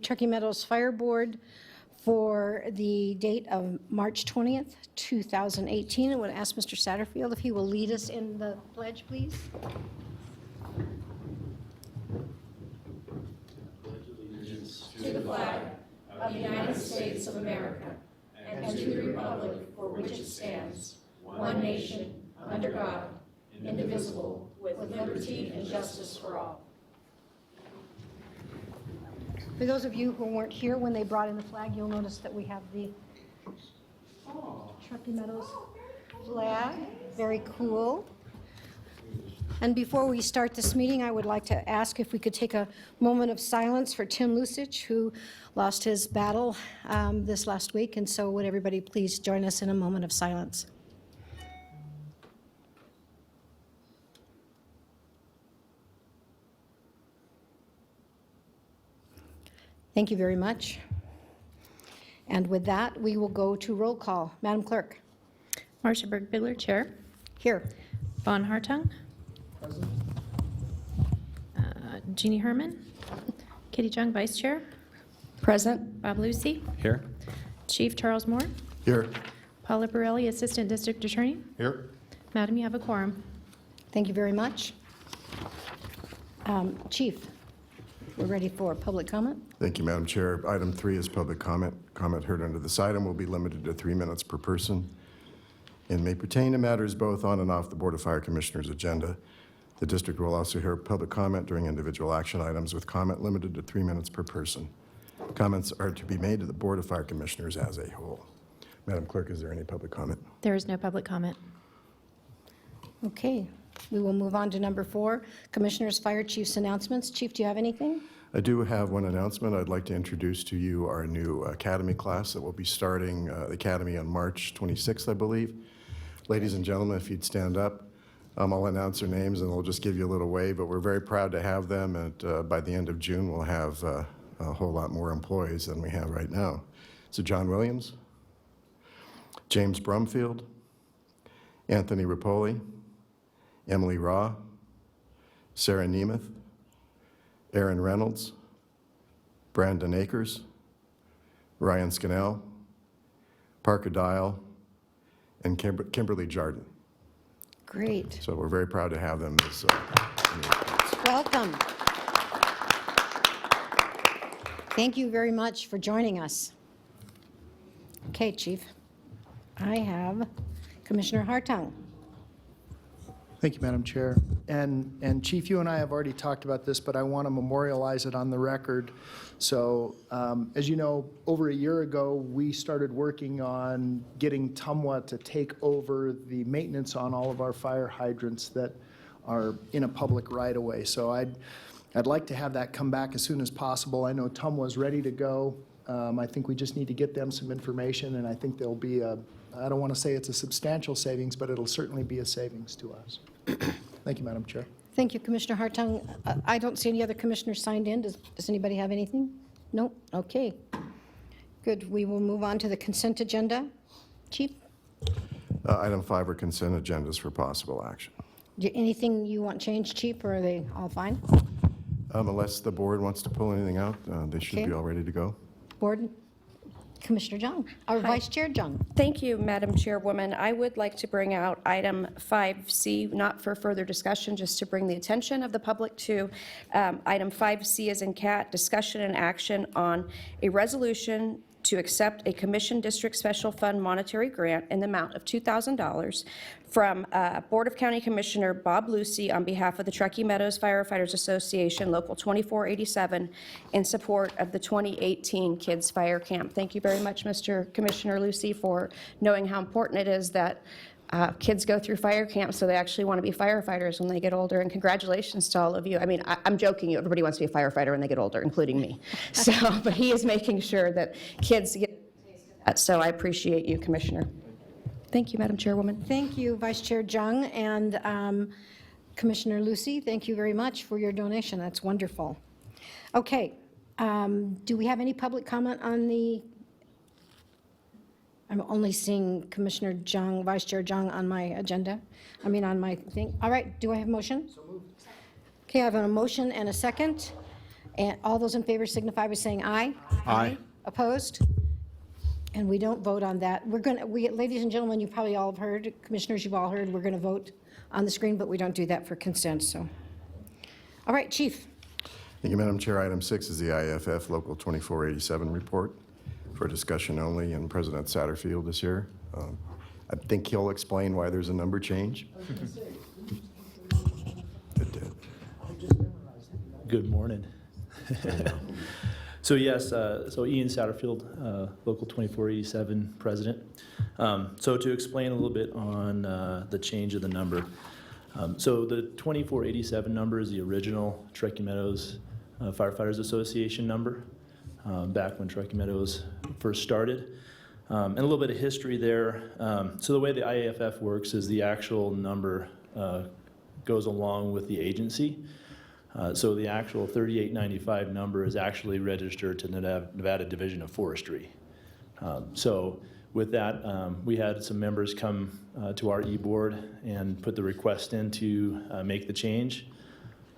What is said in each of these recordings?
Truckee Meadows Fire Board for the date of March 20th, 2018. I want to ask Mr. Satterfield if he will lead us in the pledge, please. To the flag of the United States of America and to the republic for which it stands, one nation, under God, indivisible, with liberty and justice for all. For those of you who weren't here when they brought in the flag, you'll notice that we have the Truckee Meadows flag. Very cool. And before we start this meeting, I would like to ask if we could take a moment of silence for Tim Lusich, who lost his battle this last week. And so would everybody please join us in a moment of silence? Thank you very much. And with that, we will go to roll call. Madam Clerk. Marcia Berg-Bigler, Chair. Here. Vaughn Hartung. Present. Jeannie Herman. Kitty Jung, Vice Chair. Present. Bob Lucy. Here. Chief Charles Moore. Here. Paula Borelli, Assistant District Attorney. Here. Madam, you have a quorum. Thank you very much. Chief, we're ready for public comment. Thank you, Madam Chair. Item 3 is public comment. Comment heard under this item will be limited to 3 minutes per person and may pertain to matters both on and off the Board of Fire Commissioners' agenda. The district will also hear public comment during individual action items with comment limited to 3 minutes per person. Comments are to be made to the Board of Fire Commissioners as a whole. Madam Clerk, is there any public comment? There is no public comment. Okay, we will move on to number 4, Commissioners, Fire Chief's announcements. Chief, do you have anything? I do have one announcement. I'd like to introduce to you our new Academy class that will be starting the Academy on March 26th, I believe. Ladies and gentlemen, if you'd stand up, I'll announce their names and we'll just give you a little wave, but we're very proud to have them, and by the end of June, we'll have a whole lot more employees than we have right now. So John Williams, James Brumfield, Anthony Rapoli, Emily Raw, Sarah Nemeth, Aaron Reynolds, Brandon Akers, Ryan Scannell, Parker Dial, and Kimberly Jardin. Great. So we're very proud to have them as Welcome. Thank you very much for joining us. Okay, Chief. I have Commissioner Hartung. Thank you, Madam Chair. And Chief, you and I have already talked about this, but I want to memorialize it on the record. So, as you know, over a year ago, we started working on getting TUMWA to take over the maintenance on all of our fire hydrants that are in a public right-of-way. So I'd like to have that come back as soon as possible. I know TUMWA is ready to go. I think we just need to get them some information, and I think there'll be I don't want to say it's a substantial savings, but it'll certainly be a savings to us. Thank you, Madam Chair. Thank you, Commissioner Hartung. I don't see any other commissioners signed in. Does anybody have anything? No? Okay. Good. We will move on to the consent agenda. Chief, Item 5 are consent agendas for possible action. anything you want changed, Chief, or are they all fine? Unless the board wants to pull anything out, they should Okay. be all ready to go. Board, Commissioner Jung, or Vice Chair Jung. Thank you, Madam Chairwoman. I would like to bring out item 5C, not for further discussion, just to bring the attention of the public to item 5C as in cat, discussion and action on a resolution to accept a Commission District Special Fund monetary grant in the amount of $2,000 from Board of County Commissioner Bob Lucy on behalf of the Truckee Meadows Firefighters Association, Local 2487, in support of the 2018 Kids Fire Camp. Thank you very much, Mr. Commissioner Lucy, for knowing how important it is that kids go through fire camps so they actually want to be firefighters when they get older, and congratulations to all of you. I mean, I'm joking, everybody wants to be a firefighter when they get older, including me. So, but he is making sure that kids get a taste of that, so I appreciate you, Commissioner. Thank you, Madam Chairwoman. Thank you, Vice Chair Jung, and Commissioner Lucy, thank you very much for your donation. That's wonderful. Okay, do we have any public comment on the, I'm only seeing Commissioner Jung, Vice Chair Jung on my agenda, on my thing. All right, do I have a motion? So moved. Okay, I have a motion and a second. And all those in favor signify by saying aye. Aye. Opposed? And we don't vote on that. Ladies and gentlemen, you probably all have heard, commissioners, you've all heard, we're going to vote on the screen, but we don't do that for consent, so. All right, Chief. Thank you, Madam Chair. Item 6 is the IFF Local 2487 report for discussion only, and President Satterfield is here. I think he'll explain why there's a number change. It did. Good morning. So yes, so Ian Satterfield, Local 2487 President. So to explain a little bit on the change of the number. So the 2487 number is the original Truckee Meadows Firefighters Association number, back when Truckee Meadows first started. And a little bit of history there. So the way the IAFF works is the actual number goes along with the agency. So the actual 3895 number is actually registered to Nevada Division of Forestry. So with that, we had some members come to our e-board and put the request in to make the change.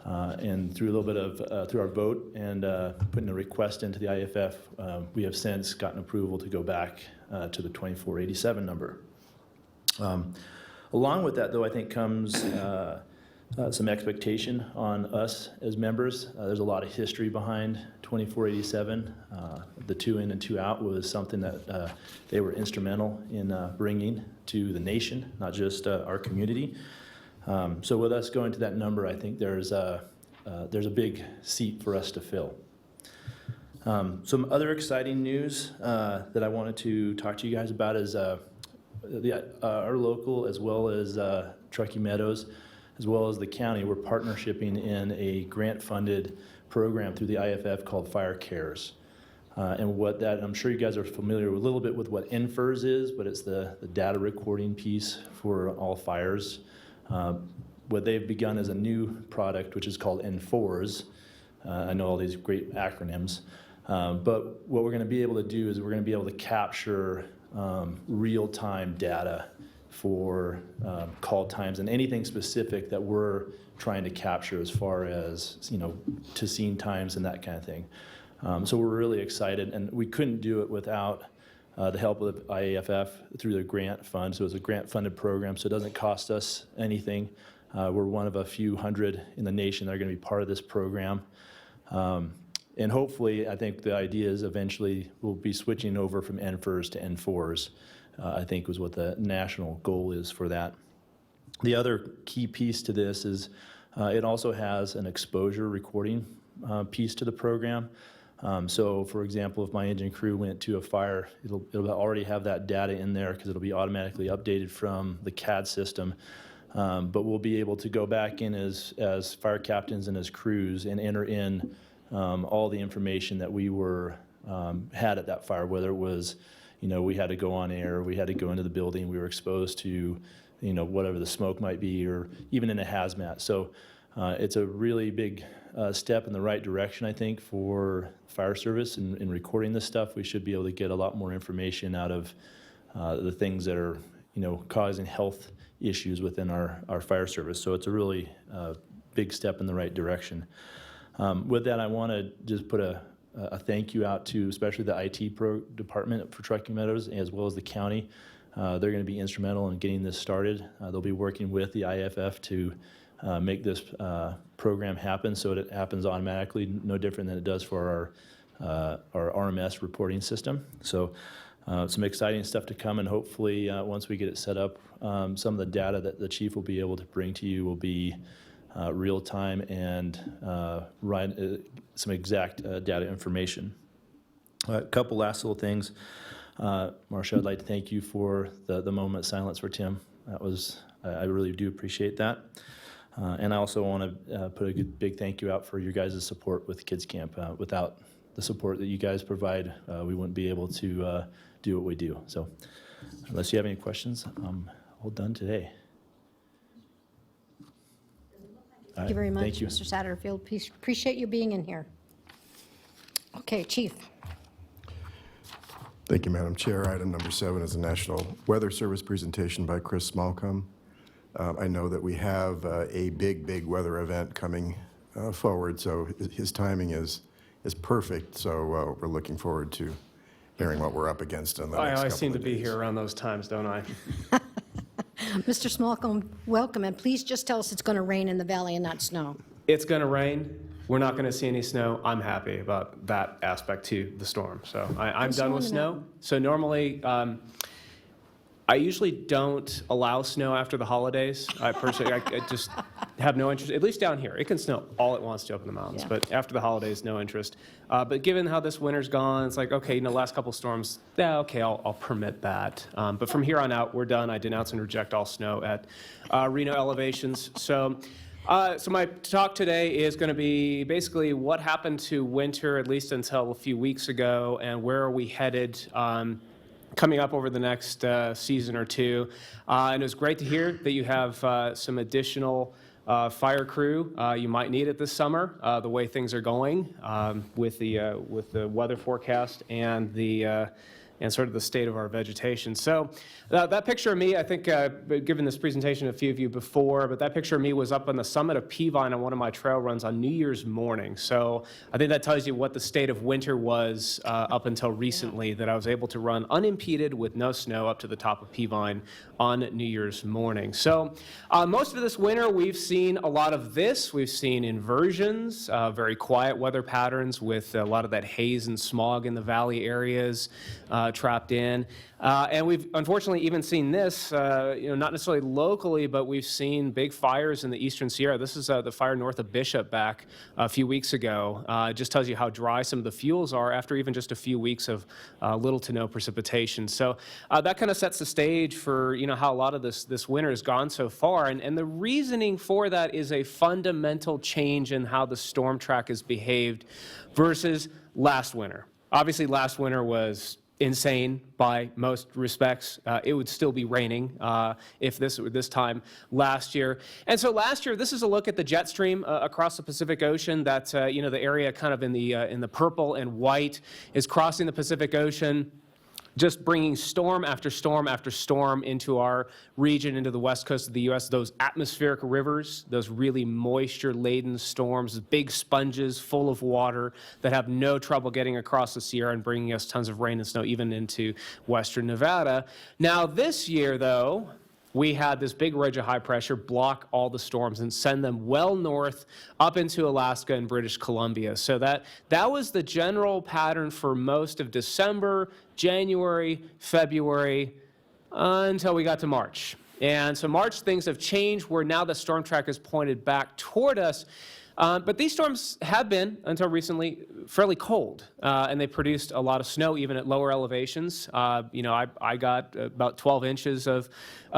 And through a little bit of, through our vote and putting a request into the IFF, we have since gotten approval to go back to the 2487 number. Along with that, though, I think comes some expectation on us as members. There's a lot of history behind 2487. The 2 in and 2 out was something that they were instrumental in bringing to the nation, not just our community. So with us going to that number, I think there's a big seat for us to fill. Some other exciting news that I wanted to talk to you guys about is our local, as well as Truckee Meadows, as well as the county, we're partnershiping in a grant-funded program through the IFF called Fire Cares. And what that, I'm sure you guys are familiar with a little bit with what NFIRS is, but it's the data recording piece for all fires. What they've begun as a new product, which is called NFORS. I know all these great acronyms. But what we're going to be able to do is we're going to be able to capture real-time data for call times and anything specific that we're trying to capture as far as, to scene times and that kind of thing. So we're really excited, and we couldn't do it without the help of IAFF through the grant fund. So it's a grant-funded program, so it doesn't cost us anything. We're one of a few hundred in the nation that are going to be part of this program. And hopefully, I think the idea is eventually we'll be switching over from NFIRS to N4s, I think was what the national goal is for that. The other key piece to this is it also has an exposure recording piece to the program. So for example, if my engine crew went to a fire, it'll already have that data in there because it'll be automatically updated from the CAD system. But we'll be able to go back in as fire captains and as crews and enter in all the information that we had at that fire, whether it was, we had to go on air, we had to go into the building, we were exposed to, whatever the smoke might be, or even in a hazmat. So it's a really big step in the right direction, I think, for fire service in recording this stuff. We should be able to get a lot more information out of the things that are, causing health issues within our fire service. So it's a really big step in the right direction. With that, I want to just put a thank you out to especially the IT department for Truckee Meadows, as well as the county. They're going to be instrumental in getting this started. They'll be working with the IFF to make this program happen so it happens automatically, no different than it does for our RMS reporting system. So some exciting stuff to come, and hopefully once we get it set up, some of the data that the chief will be able to bring to you will be real time and some exact data information. A couple last little things. Marcia, I'd like to thank you for the moment of silence for Tim. That was, I really do appreciate that. And I also want to put a big thank you out for your guys' support with Kids Camp. Without the support that you guys provide, we wouldn't be able to do what we do. So unless you have any questions, I'm all done today. Thank you very much, Thank you. Mr. Satterfield. Appreciate you being in here. Okay, Chief. Thank you, Madam Chair. Item number 7 is a National Weather Service presentation by Chris Smallcombe. I know that we have a big weather event coming forward, so his timing is is perfect. So we're looking forward to hearing what we're up against in the I next always couple seem of to be days. here around those times, don't I? Mr. Smallcombe, welcome, and please just tell us it's going to rain in the valley and not snow. It's going to rain. We're not going to see any snow. I'm happy about that aspect to the storm. So I'm done with snow. So normally, I usually don't allow snow after the holidays. I personally, I just have no interest, at least down here. It can snow all it wants to up in the mountains, Yeah. but after the holidays, no interest. But given how this winter's gone, it's like, okay, last couple storms, yeah, okay, I'll permit that. But from here on out, we're done. I denounce and reject all snow at Reno elevations. So my talk today is going to be basically what happened to winter, at least until a few weeks ago, and where are we headed coming up over the next season or two. And it was great to hear that you have some additional fire crew you might need it this summer, the way things are going with the weather forecast and and sort of the state of our vegetation. So that picture of me, I think I've given this presentation to a few of you before, but that picture of me was up on the summit of Peavine on one of my trail runs on New Year's morning. So I think that tells you what the state of winter was up until recently, that I was able to run unimpeded with no snow up to the top of Peavine on New Year's morning. So most of this winter, we've seen a lot of this. We've seen inversions, very quiet weather patterns with a lot of that haze and smog in the valley areas trapped in. And we've unfortunately even seen this, not necessarily locally, but we've seen big fires in the Eastern Sierra. This is the fire north of Bishop back a few weeks ago. It just tells you how dry some of the fuels are after even just a few weeks of little to no precipitation. So that kind of sets the stage for how a lot of this winter has gone so far. And the reasoning for that is a fundamental change in how the storm track has behaved versus last winter. Obviously, last winter was insane by most respects. It would still be raining if this were this time last year. And so last year, this is a look at the jet stream across the Pacific Ocean. That the area kind of in the purple and white is crossing the Pacific Ocean, just bringing storm after storm after storm into our region, into the west coast of the U.S. Those atmospheric rivers, those really moisture-laden storms, big sponges full of water that have no trouble getting across the Sierra and bringing us tons of rain and snow, even into western Nevada. Now, this year, though, we had this big ridge of high pressure block all the storms and send them well north up into Alaska and British Columbia. So that was the general pattern for most of December, January, February, until we got to March. And so March, things have changed where now the storm track is pointed back toward us. But these storms have been, until recently, fairly cold, and they produced a lot of snow even at lower elevations. I got about 12 inches of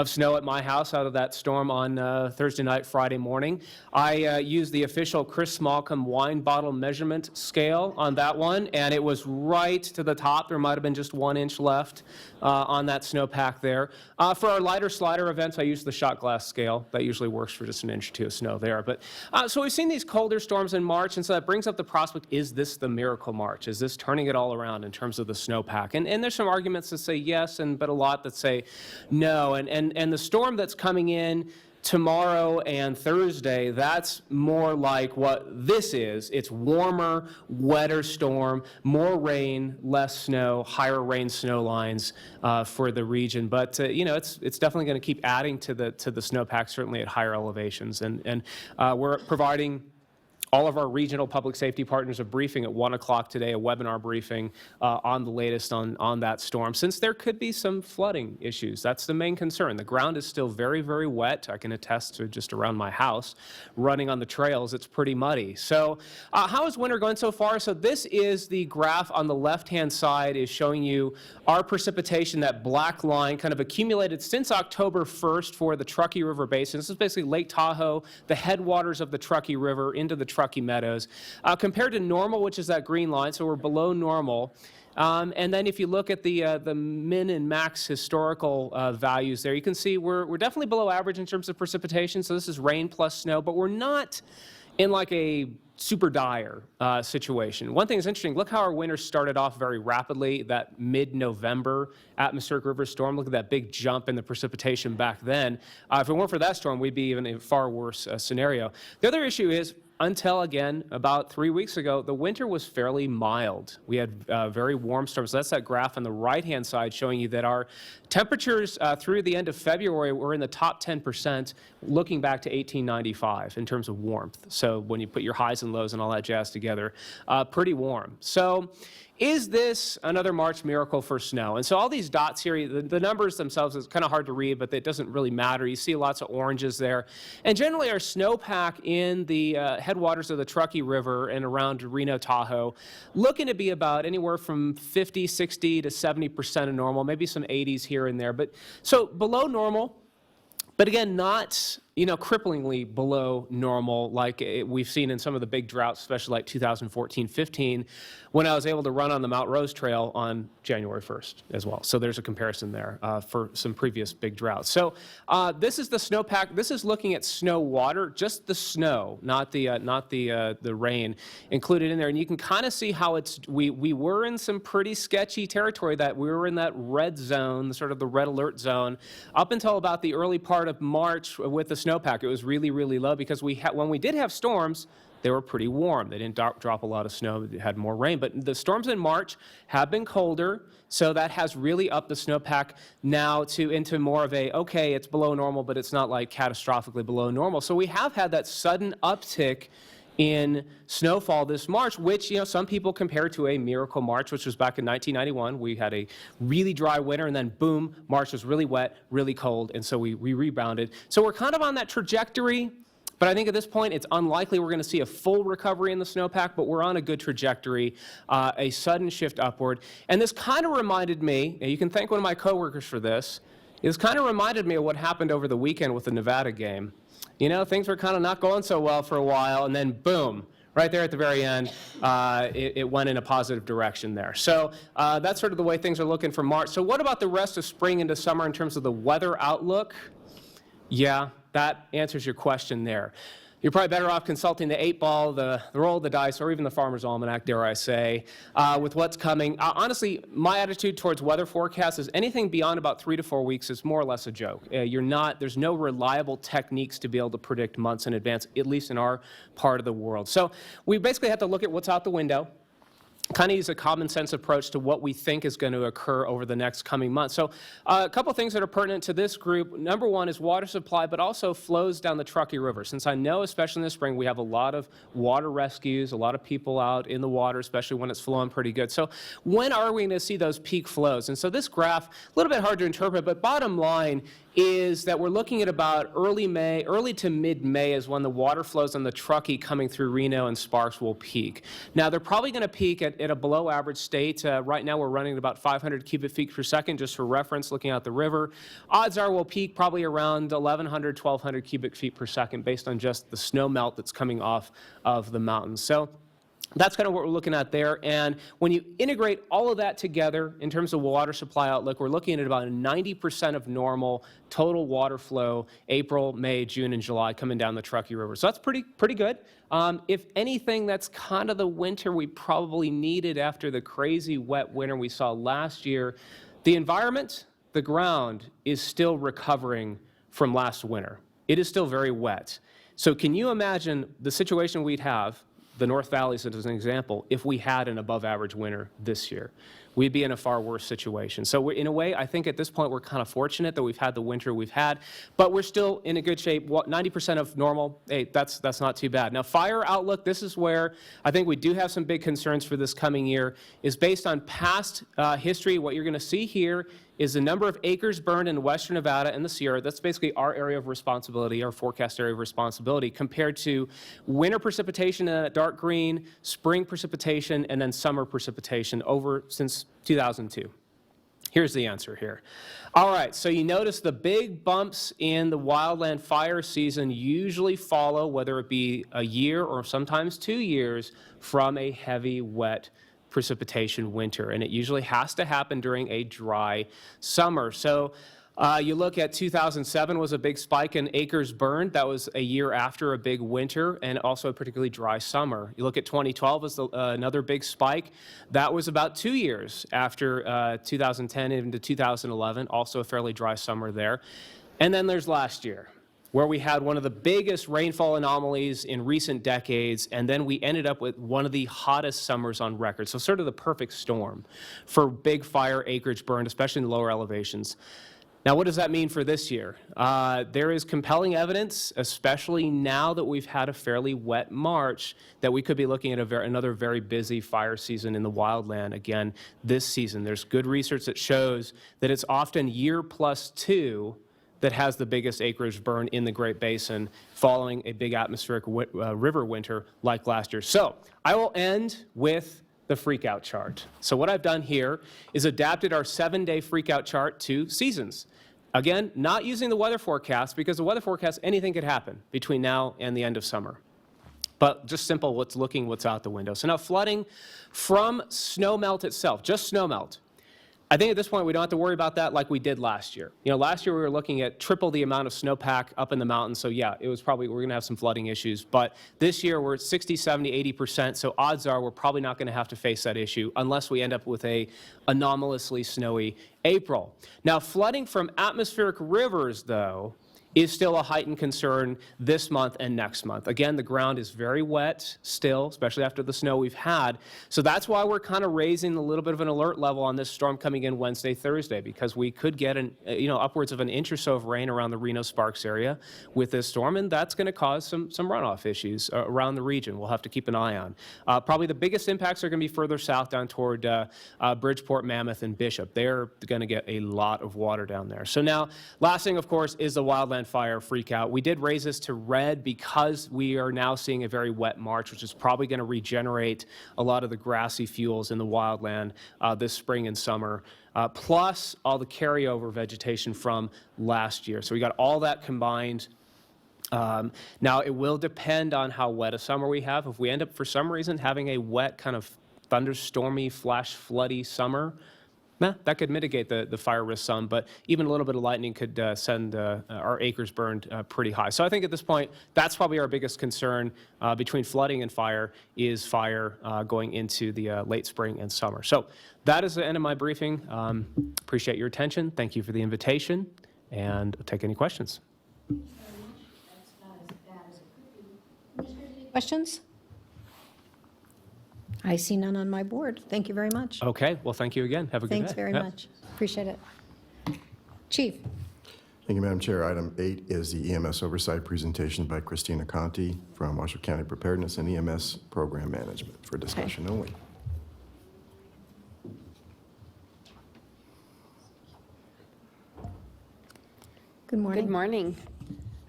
snow at my house out of that storm on Thursday night, Friday morning. I used the official Chris Smallcombe wine bottle measurement scale on that one, and it was right to the top. There might have been just 1 inch left on that snowpack there. For our lighter slider events, I used the shot glass scale. That usually works for just 1 inch or 2 of snow there. But so we've seen these colder storms in March, and so that brings up the prospect, is this the miracle March? Is this turning it all around in terms of the snowpack? And there's some arguments that say yes, but a lot that say no. And the storm that's coming in tomorrow and Thursday, that's more like what this is. It's warmer, wetter storm, more rain, less snow, higher rain snow lines for the region. But it's definitely going to keep adding to the snowpack, certainly at higher elevations. And we're providing all of our regional public safety partners a briefing at 1 o'clock today, a webinar briefing on the latest on that storm, since there could be some flooding issues. That's the main concern. The ground is still very, very wet. I can attest to just around my house. Running on the trails, it's pretty muddy. So how is winter going so far? So this is the graph on the left-hand side is showing you our precipitation, that black line kind of accumulated since October 1st for the Truckee River Basin. This is basically Lake Tahoe, the headwaters of the Truckee River into the Truckee Meadows, compared to normal, which is that green line, so we're below normal. And then if you look at the min and max historical values there, you can see we're definitely below average in terms of precipitation, so this is rain plus snow, but we're not in like a super dire situation. One thing that's interesting, look how our winter started off very rapidly, that mid-November atmospheric river storm. Look at that big jump in the precipitation back then. If it weren't for that storm, we'd be even in a far worse scenario. The other issue is until, again, about 3 weeks ago, the winter was fairly mild. We had very warm storms. That's that graph on the right-hand side showing you that our temperatures through the end of February were in the top 10% looking back to 1895 in terms of warmth. So when you put your highs and lows and all that jazz together, pretty warm. So is this another March miracle for snow? And so all these dots here, the numbers themselves, it's kind of hard to read, but it doesn't really matter. You see lots of oranges there. And generally our snowpack in the headwaters of the Truckee River and around Reno, Tahoe, looking to be about anywhere from 50, 60 to 70% of normal, maybe some 80s here and there. But so below normal, but again, not, cripplingly below normal like we've seen in some of the big droughts, especially like 2014-15, when I was able to run on the Mount Rose Trail on January 1st as well. So there's a comparison there for some previous big droughts. So this is the snowpack. This is looking at snow water, just the snow, not the rain included in there. And you can kind of see how we were in some pretty sketchy territory, that we were in that red zone, sort of the red alert zone, up until about the early part of March with the snowpack. It was really, really low because when we did have storms, they were pretty warm. They didn't drop a lot of snow. They had more rain. But the storms in March have been colder, so that has really upped the snowpack now into more of okay, it's below normal, but it's not like catastrophically below normal. So we have had that sudden uptick in snowfall this March, which some people compare to a miracle March, which was back in 1991. We had a really dry winter, and then boom, March was really wet, really cold, and so we rebounded. So we're kind of on that trajectory, but I think at this point it's unlikely we're going to see a full recovery in the snowpack, but we're on a good trajectory, a sudden shift upward. And this kind of reminded me, and you can thank one of my coworkers for this, this kind of reminded me of what happened over the weekend with the Nevada game. Things were kind of not going so well for a while, and then boom, right there at the very end, it went in a positive direction there. So that's sort of the way things are looking for March. So what about the rest of spring into summer in terms of the weather outlook? Yeah, that answers your question there. You're probably better off consulting the 8-ball, the roll of the dice, or even the Farmer's Almanac, dare I say, with what's coming. Honestly, my attitude towards weather forecasts is anything beyond about 3 to 4 weeks is more or less a joke. There's no reliable techniques to be able to predict months in advance, at least in our part of the world. So we basically have to look at what's out the window, kind of use a common sense approach to what we think is going to occur over the next coming months. So a couple things that are pertinent to this group. Number one is water supply, but also flows down the Truckee River. Since I know, especially in the spring, we have a lot of water rescues, a lot of people out in the water, especially when it's flowing pretty good. So when are we going to see those peak flows? And so this graph, a little bit hard to interpret, but bottom line is that we're looking at about early to mid-May is when the water flows on the Truckee coming through Reno and Sparks will peak. Now, they're probably going to peak at a below average state. Right now, we're running at about 500 cubic feet per second, just for reference, looking out the river. Odds are we'll peak probably around 1,100, 1,200 cubic feet per second based on just the snow melt that's coming off of the mountains. So that's kind of what we're looking at there. And when you integrate all of that together in terms of water supply outlook, we're looking at about 90% of normal total water flow April, May, June, and July coming down the Truckee River. So that's pretty good. If anything, that's kind of the winter we probably needed after the crazy wet winter we saw last year. The environment, the ground, is still recovering from last winter. It is still very wet. So can you imagine the situation we'd have, the North Valleys as an example, if we had an above average winter this year? We'd be in a far worse situation. So in a way, I think at this point we're kind of fortunate that we've had the winter we've had, but we're still in a good shape. 90% of normal, hey, that's not too bad. Now, fire outlook, this is where I think we do have some big concerns for this coming year, is based on past history. What you're going to see here is the number of acres burned in western Nevada and the Sierra. That's basically our area of responsibility, our forecast area of responsibility, compared to winter precipitation in that dark green, spring precipitation, and then summer precipitation over since 2002. Here's the answer here. All right, so you notice the big bumps in the wildland fire season usually follow, whether it be a year or sometimes 2 years, from a heavy, wet precipitation winter, and it usually has to happen during a dry summer. So you look at 2007 was a big spike in acres burned. That was a year after a big winter and also a particularly dry summer. You look at 2012 as another big spike. That was about 2 years after 2010 into 2011, also a fairly dry summer there. And then there's last year. where we had one of the biggest rainfall anomalies in recent decades, and then we ended up with one of the hottest summers on record. So sort of the perfect storm for big fire acreage burned, especially in the lower elevations. Now, what does that mean for this year? There is compelling evidence, especially now that we've had a fairly wet March, that we could be looking at another very busy fire season in the wildland again this season. There's good research that shows that it's often year plus 2 that has the biggest acreage burn in the Great Basin following a big atmospheric river winter like last year. So I will end with the freakout chart. So what I've done here is adapted our 7-day freakout chart to seasons. Again, not using the weather forecast, because the weather forecast, anything could happen between now and the end of summer. But just simple, what's out the window. So now flooding from snowmelt itself, just snowmelt. I think at this point we don't have to worry about that like we did last year. You know, last year we were looking at triple the amount of snowpack up in the mountains, so yeah, it was probably, we're gonna have some flooding issues. But this year we're at 60, 70, 80%, so odds are we're probably not gonna have to face that issue unless we end up with a anomalously snowy April. Now, flooding from atmospheric rivers, though, is still a heightened concern this month and next month. Again, the ground is very wet still, especially after the snow we've had. So that's why we're kind of raising a little bit of an alert level on this storm coming in Wednesday, Thursday, because we could get upwards of an inch or so of rain around the Reno-Sparks area with this storm, and that's going to cause some runoff issues around the region. We'll have to keep an eye on. Probably the biggest impacts are going to be further south down toward Bridgeport, Mammoth, and Bishop. They're going to get a lot of water down there. So now, last thing, of course, is the wildland fire freakout. We did raise this to red because we are now seeing a very wet March, which is probably going to regenerate a lot of the grassy fuels in the wildland this spring and summer, plus all the carryover vegetation from last year. So we got all that combined. Now, it will depend on how wet a summer we have. If we end up, for some reason, having a wet, kind of thunderstormy, flash floody summer, that could mitigate the fire risk some, but even a little bit of lightning could send our acres burned pretty high. So I think at this point, that's probably our biggest concern between flooding and fire is fire going into the late spring and summer. So that is the end of my briefing. Appreciate your attention. Thank you for the invitation, and I'll take any questions. Questions? I see none on my board. Thank you very much. Okay, well, thank you again. Have a good day. Thanks very much. Appreciate it. Chief? Thank you, Madam Chair. Item 8 is the EMS oversight presentation by Christina Conti from Washoe County Preparedness and EMS Program Management for discussion only. Good morning. Good morning.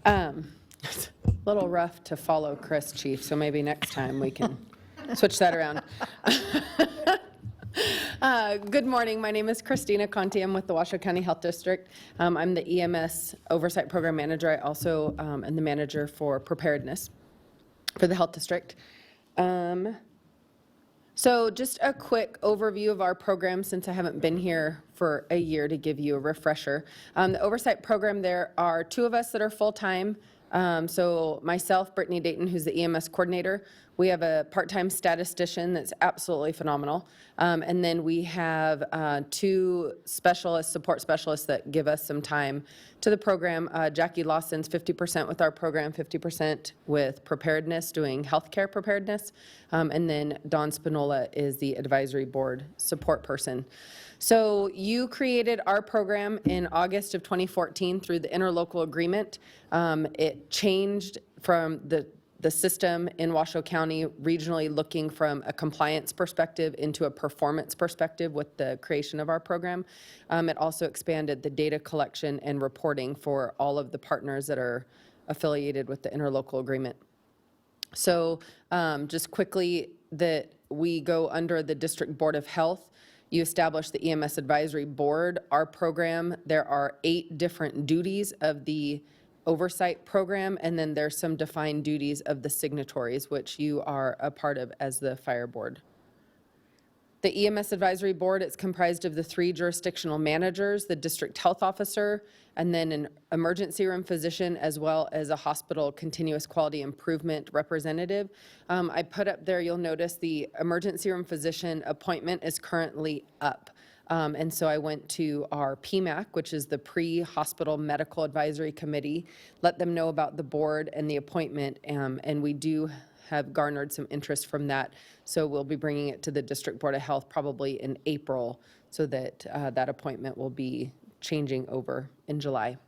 It's a little rough to follow Chris, Chief, so maybe next time we can switch that around. Good morning. My name is Christina Conti. I'm with the Washoe County Health District. I'm the EMS Oversight Program Manager. I also am the manager for preparedness for the Health District. So just a quick overview of our program since I haven't been here for a year to give you a refresher. The oversight program, there are 2 of us that are full-time. So myself, Brittany Dayton, who's the EMS coordinator. We have a part-time statistician that's absolutely phenomenal. And then we have 2 specialists, support specialists that give us some time to the program. Jackie Lawson's 50% with our program, 50% with preparedness, doing healthcare preparedness. And then Dawn Spinola is the advisory board support person. So you created our program in August of 2014 through the interlocal agreement. It changed from the system in Washoe County regionally looking from a compliance perspective into a performance perspective with the creation of our program. It also expanded the data collection and reporting for all of the partners that are affiliated with the interlocal agreement. So just quickly, that we go under the District Board of Health. You establish the EMS Advisory Board. Our program, there are 8 different duties of the oversight program, and then there's some defined duties of the signatories, which you are a part of as the fire board. The EMS Advisory Board, it's comprised of the 3 jurisdictional managers, the district health officer, and then an emergency room physician, as well as a hospital continuous quality improvement representative. I put up there, you'll notice the emergency room physician appointment is currently up. And so I went to our PMAC, which is the Pre-Hospital Medical Advisory Committee, let them know about the board and the appointment, and we do have garnered some interest from that. So we'll be bringing it to the District Board of Health probably in April, so that that appointment will be changing over in July.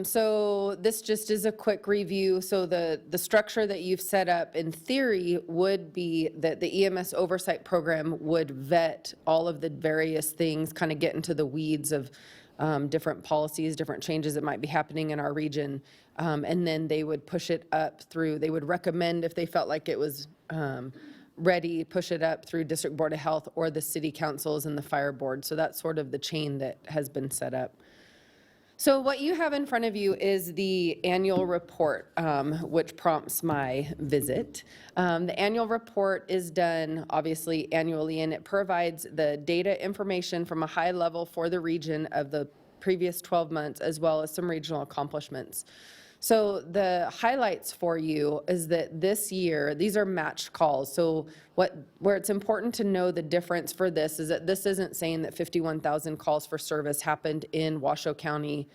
So this just is a quick review. So the structure that you've set up in theory would be that the EMS oversight program would vet all of the various things, kind of get into the weeds of different policies, different changes that might be happening in our region. And then they would push it up through, they would recommend if they felt like it was ready, push it up through District Board of Health or the city councils and the fire board. So that's sort of the chain that has been set up. So what you have in front of you is the annual report, which prompts my visit. The annual report is done obviously annually, and it provides the data information from a high level for the region of the previous 12 months, as well as some regional accomplishments. So the highlights for you is that this year, these are matched calls. So where it's important to know the difference for this is that this isn't saying that 51,000 calls for service happened in Washoe County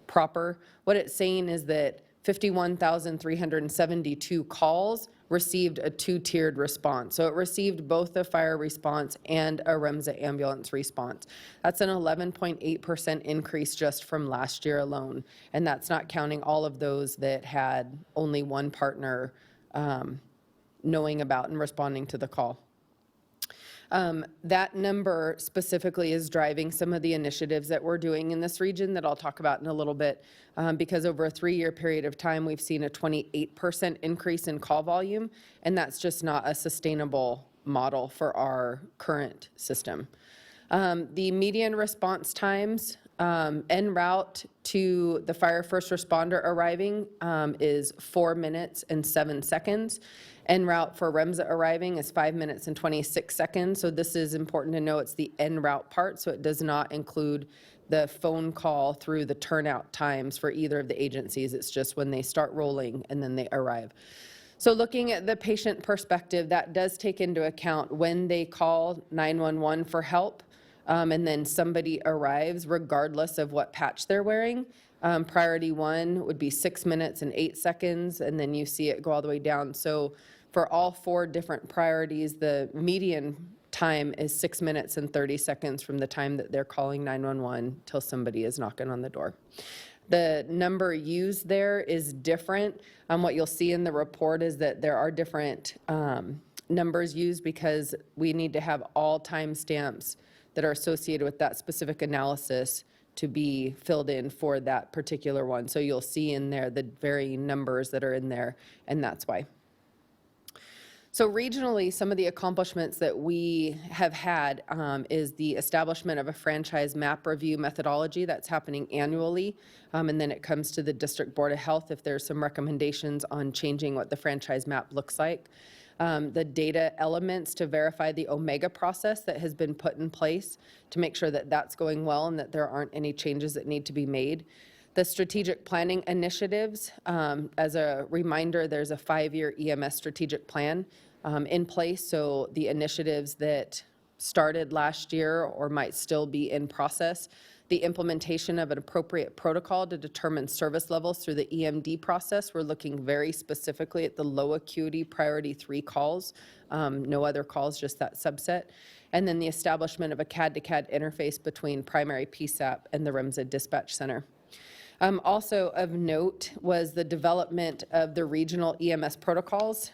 proper. What it's saying is that 51,372 calls received a two-tiered response. So it received both a fire response and a REMSA ambulance response. That's an 11.8% increase just from last year alone. And that's not counting all of those that had only one partner knowing about and responding to the call. That number specifically is driving some of the initiatives that we're doing in this region that I'll talk about in a little bit, because over a 3-year period of time, we've seen a 28% increase in call volume, and that's just not a sustainable model for our current system. The median response times en route to the fire first responder arriving is 4 minutes and 7 seconds. En route for REMSA arriving is 5 minutes and 26 seconds. So this is important to know. It's the en route part, so it does not include the phone call through the turnout times for either of the agencies. It's just when they start rolling and then they arrive. So looking at the patient perspective, that does take into account when they call 911 for help, and then somebody arrives regardless of what patch they're wearing. Priority 1 would be 6 minutes and 8 seconds, and then you see it go all the way down. So for all 4 different priorities, the median time is 6 minutes and 30 seconds from the time that they're calling 911 till somebody is knocking on the door. The number used there is different. What you'll see in the report is that there are different numbers used because we need to have all timestamps that are associated with that specific analysis to be filled in for that particular one. So you'll see in there the varying numbers that are in there, and that's why. So regionally, some of the accomplishments that we have had is the establishment of a franchise map review methodology that's happening annually. And then it comes to the District Board of Health if there's some recommendations on changing what the franchise map looks like. The data elements to verify the Omega process that has been put in place to make sure that that's going well and that there aren't any changes that need to be made. The strategic planning initiatives, as a reminder, there's a 5-year EMS strategic plan in place. So the initiatives that started last year or might still be in process, the implementation of an appropriate protocol to determine service levels through the EMD process. We're looking very specifically at the low acuity priority 3 calls, no other calls, just that subset. And then the establishment of a CAD-to-CAD interface between primary PSAP and the REMSA dispatch center. Also of note was the development of the regional EMS protocols.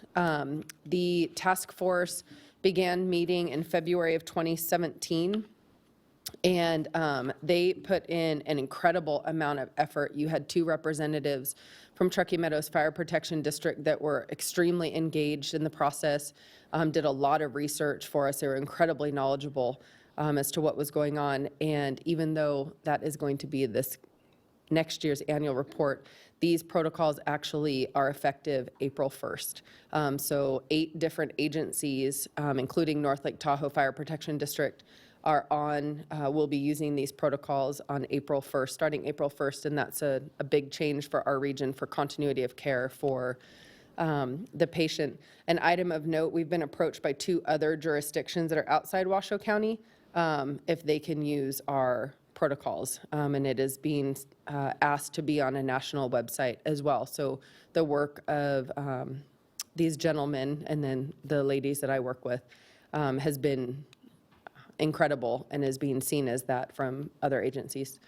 The task force began meeting in February of 2017. And they put in an incredible amount of effort. You had 2 representatives from Truckee Meadows Fire Protection District that were extremely engaged in the process, did a lot of research for us. They were incredibly knowledgeable as to what was going on. And even though that is going to be this next year's annual report, these protocols actually are effective April 1st. So 8 different agencies, including North Lake Tahoe Fire Protection District, will be using these protocols on April 1st, starting April 1st, and that's a big change for our region for continuity of care for the patient. An item of note, we've been approached by 2 other jurisdictions that are outside Washoe County if they can use our protocols. And it is being asked to be on a national website as well. So the work of these gentlemen and then the ladies that I work with has been incredible and is being seen as that from other agencies.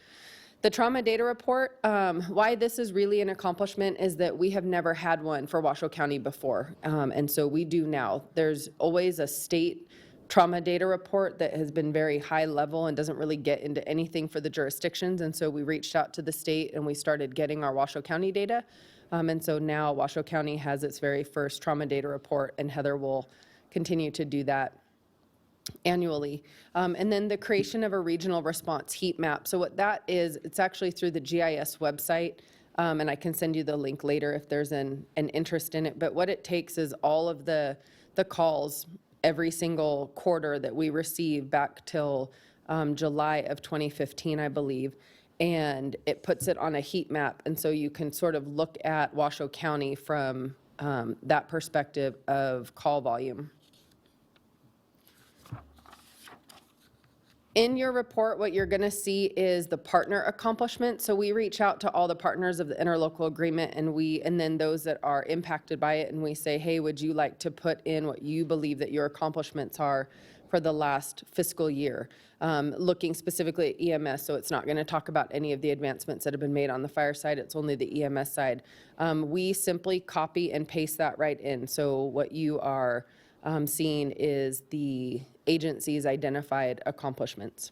The trauma data report, why this is really an accomplishment is that we have never had one for Washoe County before, and so we do now. There's always a state trauma data report that has been very high level and doesn't really get into anything for the jurisdictions, and so we reached out to the state and we started getting our Washoe County data, and so now Washoe County has its very first trauma data report, and Heather will continue to do that annually. And then the creation of a regional response heat map. So what that is, it's actually through the GIS website, and I can send you the link later if there's an interest in it. But what it takes is all of the calls every single quarter that we receive back till July of 2015, I believe, and it puts it on a heat map. And so you can sort of look at Washoe County from that perspective of call volume. In your report, what you're going to see is the partner accomplishment. So we reach out to all the partners of the interlocal agreement, and then those that are impacted by it, and we say, hey, would you like to put in what you believe that your accomplishments are for the last fiscal year, looking specifically at EMS. So it's not going to talk about any of the advancements that have been made on the fire side. It's only the EMS side. We simply copy and paste that right in. So what you are seeing is the agency's identified accomplishments.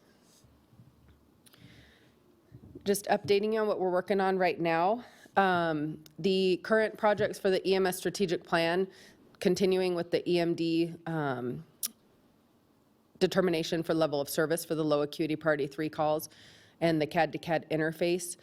Just updating you on what we're working on right now. The current projects for the EMS strategic plan, continuing with the EMD determination for level of service for the low acuity priority 3 calls and the CAD to CAD interface.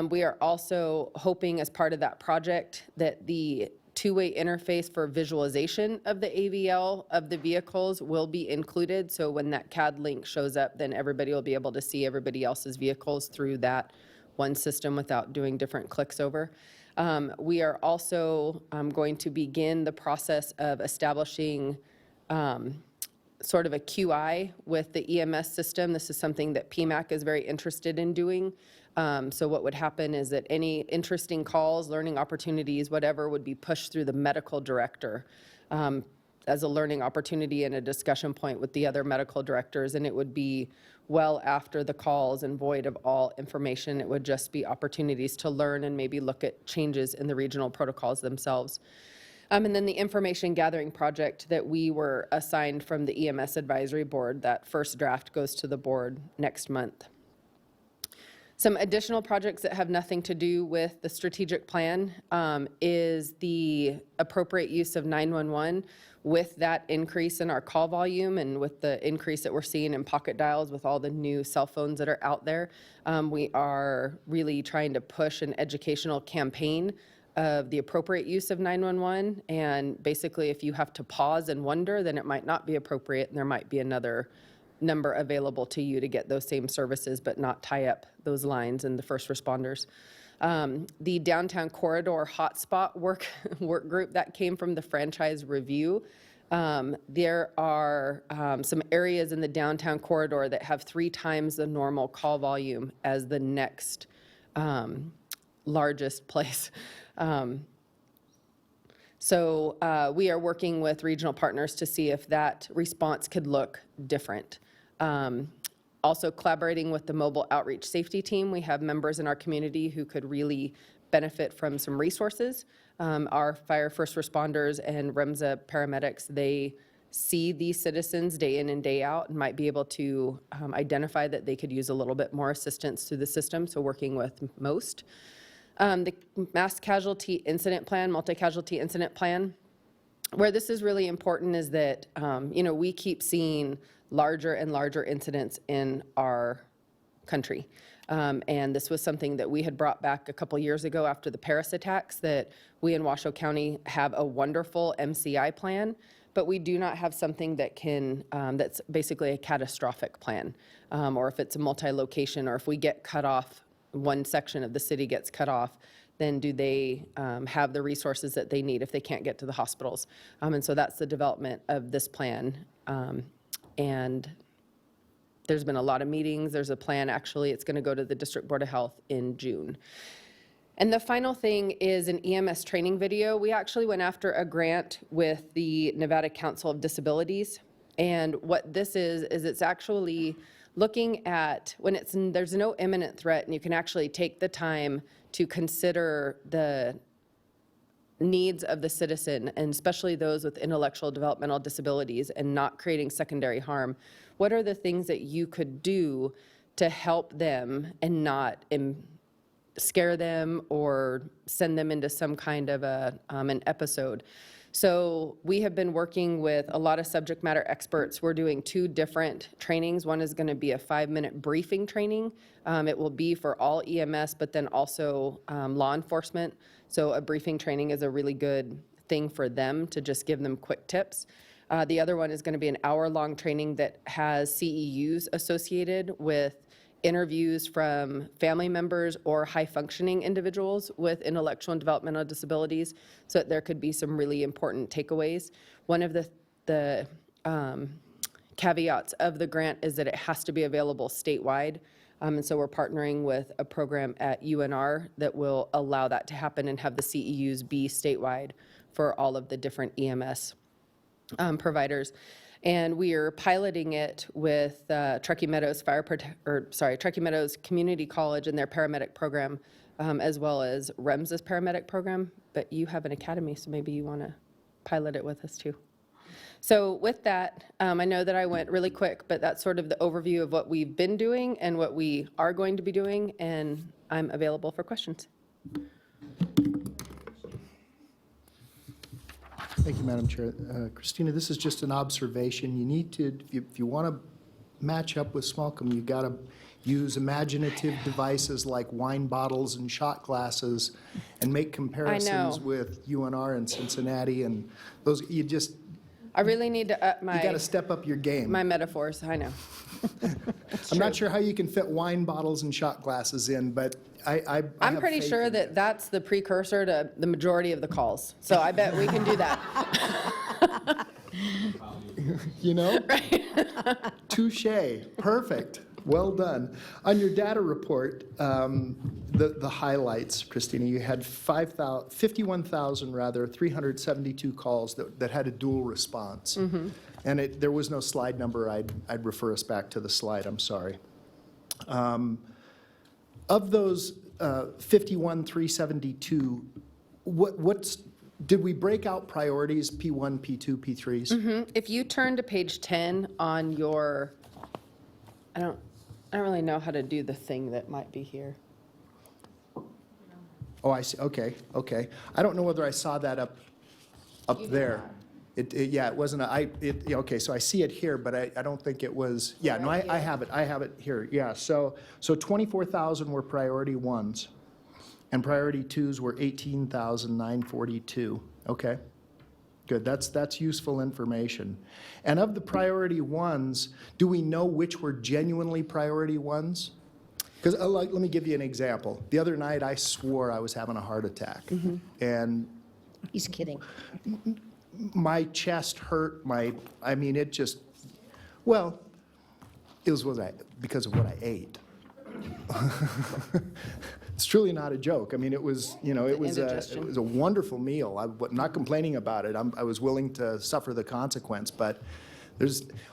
We are also hoping as part of that project that the two-way interface for visualization of the AVL of the vehicles will be included. So when that CAD link shows up, then everybody will be able to see everybody else's vehicles through that one system without doing different clicks over. We are also going to begin the process of establishing sort of a QI with the EMS system. This is something that PMAC is very interested in doing. So what would happen is that any interesting calls, learning opportunities, whatever, would be pushed through the medical director as a learning opportunity and a discussion point with the other medical directors, and it would be well after the calls and void of all information. It would just be opportunities to learn and maybe look at changes in the regional protocols themselves. And then the information gathering project that we were assigned from the EMS advisory board, that first draft goes to the board next month. Some additional projects that have nothing to do with the strategic plan is the appropriate use of 911 with that increase in our call volume and with the increase that we're seeing in pocket dials with all the new cell phones that are out there. We are really trying to push an educational campaign of the appropriate use of 911, and basically if you have to pause and wonder, then it might not be appropriate and there might be another number available to you to get those same services but not tie up those lines and the first responders. The downtown corridor hotspot work group that came from the franchise review. There are some areas in the downtown corridor that have 3 times the normal call volume as the next largest place. So we are working with regional partners to see if that response could look different. Also collaborating with the mobile outreach safety team. We have members in our community who could really benefit from some resources. Our fire first responders and REMSA paramedics, they see these citizens day in and day out and might be able to identify that they could use a little bit more assistance through the system, so working with most. The mass casualty incident plan, multi-casualty incident plan, where this is really important is that, we keep seeing larger and larger incidents in our country. And this was something that we had brought back a couple years ago after the Paris attacks, that we in Washoe County have a wonderful MCI plan, but we do not have something that can, that's basically a catastrophic plan. Or if it's a multi-location, or if we get cut off, one section of the city gets cut off, then do they have the resources that they need if they can't get to the hospitals? And so that's the development of this plan. And there's been a lot of meetings. There's a plan, actually, it's going to go to the District Board of Health in June. And the final thing is an EMS training video. We actually went after a grant with the Nevada Council of Disabilities. And what this is it's actually looking at when there's no imminent threat, and you can actually take the time to consider the needs of the citizen, and especially those with intellectual developmental disabilities, and not creating secondary harm. What are the things that you could do to help them and not scare them or send them into some kind of an episode? So we have been working with a lot of subject matter experts. We're doing 2 different trainings. One is going to be a 5-minute briefing training. It will be for all EMS, but then also law enforcement. So a briefing training is a really good thing for them to just give them quick tips. The other one is going to be an hour-long training that has CEUs associated with interviews from family members or high-functioning individuals with intellectual and developmental disabilities, so that there could be some really important takeaways. One of the caveats of the grant is that it has to be available statewide, and so we're partnering with a program at UNR that will allow that to happen and have the CEUs be statewide for all of the different EMS providers. And we are piloting it with Truckee Meadows Truckee Meadows Community College and their paramedic program, as well as REMS's paramedic program. But you have an academy, so maybe you want to pilot it with us too. So with that, I know that I went really quick, but that's sort of the overview of what we've been doing and what we are going to be doing, and I'm available for questions. Thank you, Madam Chair. Christina, this is just an observation. You need to, if you want to match up with Smallcombe, you've got to use imaginative devices like wine bottles and shot glasses and make comparisons with UNR and Cincinnati, and those, I really need to up you got to step up your game. my metaphors, I know. I'm not sure how you can fit wine bottles and shot glasses in, but I I'm have pretty faith sure in that that's the precursor to the majority of the calls. So I bet we can do that. You know? Touche, perfect, well done. On your data report, the highlights, Christina, you had 51,372 calls that had a dual response. And there was no slide number. I'd refer us back to the slide, I'm sorry. Of those 51,372, did we break out priorities, P1, P2, P3s? If you turn to page 10 on your, I don't really know how to do the thing that might be here. Oh, I see, okay. I don't know whether I saw that up there. Yeah, it wasn't, okay, so I see it here, but I don't think it was, yeah, no, I have it here, yeah. So 24,000 were priority ones, and priority twos were 18,942, okay? Good, that's useful information. And of the priority ones, do we know which were genuinely priority ones? Because let me give you an example. The other night, I swore I was having a heart attack, and He's kidding. my chest hurt, it just, it was because of what I ate. It's truly not a joke. It was, it was a wonderful meal. I'm not complaining about it. I was willing to suffer the consequence, but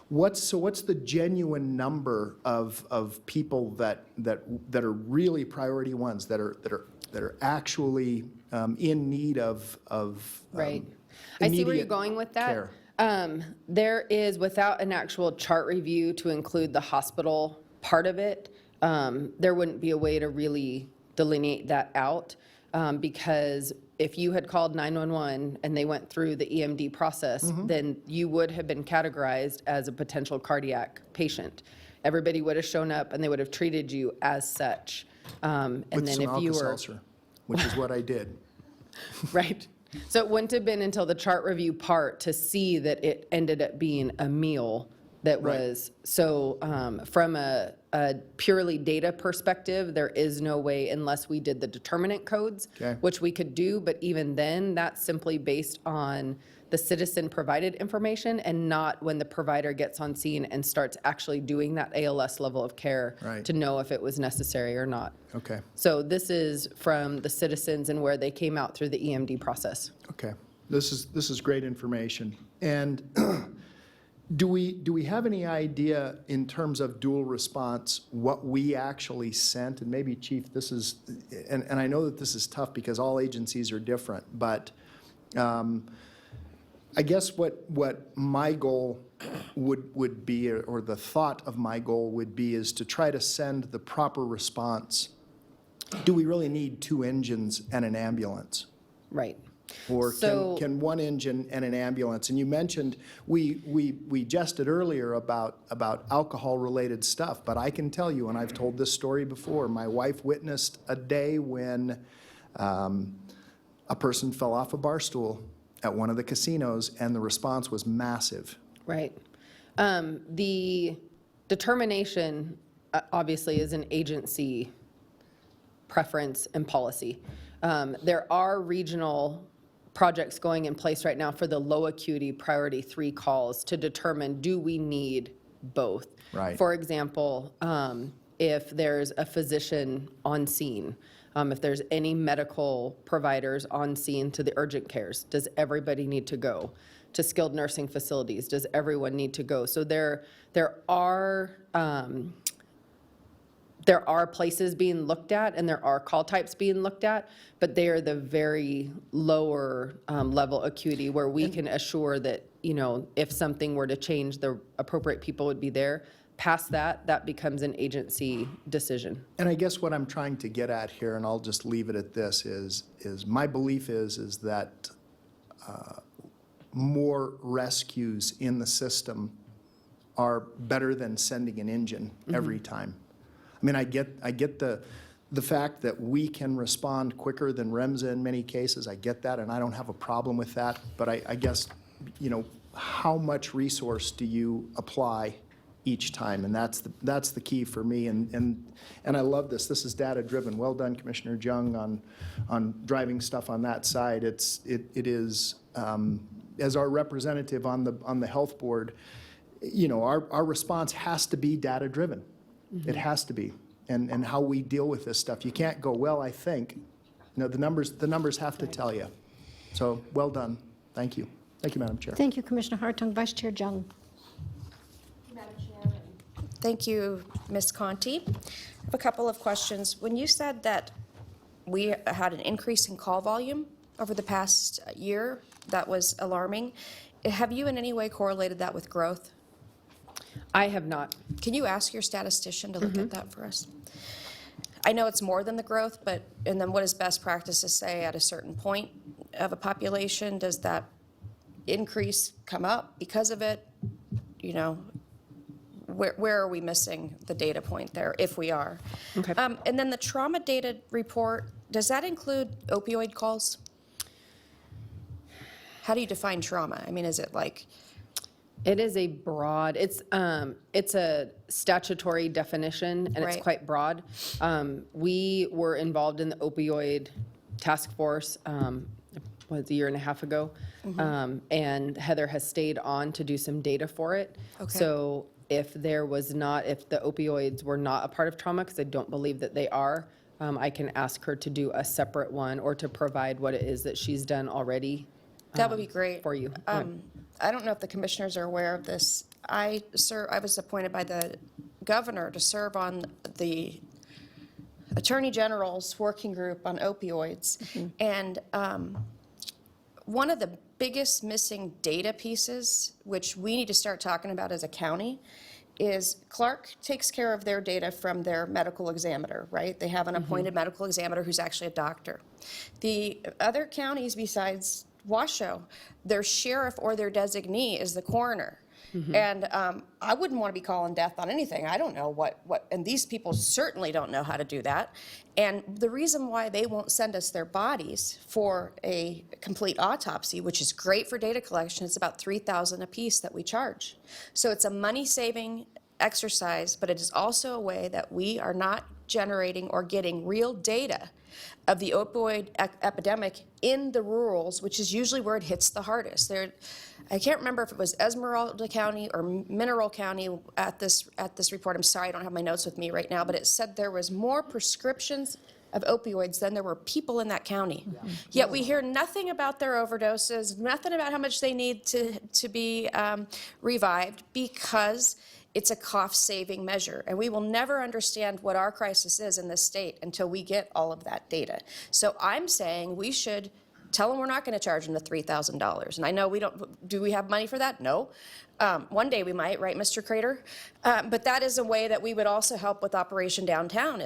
what's the genuine number of people that are really priority ones, that are actually in need of Right. I see where you're immediate going with that. care? There is, without an actual chart review to include the hospital part of it, there wouldn't be a way to really delineate that out, because if you had called 911 and they went through the EMD process, then you would have been categorized as a potential cardiac patient. Everybody would have shown up and they would have treated you as such. And With then some if you were Alka-Seltzer, which is what I did. right. So it wouldn't have been until the chart review part to see that it ended up being a meal that Right. was, so from a purely data perspective, there is no way unless we did the determinant codes, Okay. which we could do, but even then, that's simply based on the citizen provided information and not when the provider gets on scene and starts actually doing that ALS level of care Right. to know if it was necessary or not. Okay, So this is from the citizens and where they came out through the EMD process. okay. This is great information. And do we have any idea in terms of dual response, what we actually sent? And maybe, Chief, this is, and I know that this is tough because all agencies are different, but I guess what my goal would be, or the thought of my goal would be, is to try to send the proper response. Do we really need 2 engines and an ambulance? Right. Or So- can 1 engine and an ambulance? And you mentioned, we jested earlier about alcohol-related stuff, but I can tell you, and I've told this story before, my wife witnessed a day when a person fell off a bar stool at one of the casinos, and the response was massive. Right. The determination, obviously, is an agency preference and policy. There are regional projects going in place right now for the low acuity priority 3 calls to determine, do we need both? Right. For example, if there's a physician on scene, if there's any medical providers on scene to the urgent cares, does everybody need to go? To skilled nursing facilities, does everyone need to go? So there are places being looked at and there are call types being looked at, but they are the very lower level acuity where we can assure that, you know, if something were to change, the appropriate people would be there. Past that, that becomes an agency decision. And I guess what I'm trying to get at here, and I'll just leave it at this, is my belief is that more rescues in the system are better than sending an engine every time. I mean, I get the fact that we can respond quicker than REMSA in many cases. I get that, and I don't have a problem with that. But I guess, you know, how much resource do you apply each time? And that's the key for me. And I love this. This is data driven. Well done, Commissioner Jung, on driving stuff on that side. It is as our representative on the health board, you know, our response has to be data driven. It has to be, and how we deal with this stuff. You can't go, well, I think. No, the numbers have to tell you. So well done. Thank you. Thank you, Madam Chair. Thank you, Commissioner Hartung. Vice Chair Jung. Thank you, Ms. Conti. I have a couple of questions. When you said that we had an increase in call volume over the past year, that was alarming. Have you in any way correlated that with growth? I have not. Can you ask your statistician to look at that for us? I know it's more than the growth, but, and then what is best practice to say at a certain point of a population? Does that increase come up because of it? You know, where are we missing the data point there, if we are? Okay. And then the trauma data report, does that include opioid calls? How do you define trauma? I mean, is it like, It is a broad, it's a statutory definition, and it's Right. quite broad. We were involved in the opioid task force, was a year and a half ago, and Heather has stayed on to do some data for it. Okay. So if the opioids were not a part of trauma, because I don't believe that they are, I can ask her to do a separate one or to provide what it is that she's done already. that would be great. For you. I don't know if the commissioners are aware of this. I was appointed by the governor to serve on the Attorney General's working group on opioids. And one of the biggest missing data pieces, which we need to start talking about as a county, is Clark takes care of their data from their medical examiner, right? They have an appointed medical examiner who's actually a doctor. The other counties besides Washoe, their sheriff or their designee is the coroner. And I wouldn't want to be calling death on anything. I don't know what, and these people certainly don't know how to do that. And the reason why they won't send us their bodies for a complete autopsy, which is great for data collection, it's about $3,000 a piece that we charge. So it's a money-saving exercise, but it is also a way that we are not generating or getting real data of the opioid epidemic in the rurals, which is usually where it hits the hardest. I can't remember if it was Esmeralda County or Mineral County at this report. I'm sorry, I don't have my notes with me right now, but it said there was more prescriptions of opioids than there were people in that county. Yet we hear nothing about their overdoses, nothing about how much they need to be revived, because it's a cost-saving measure. And we will never understand what our crisis is in this state until we get all of that data. So I'm saying we should tell them we're not going to charge them the $3,000. And I know do we have money for that? No. One day we might, right, Mr. Crater? But that is a way that we would also help with Operation Downtown,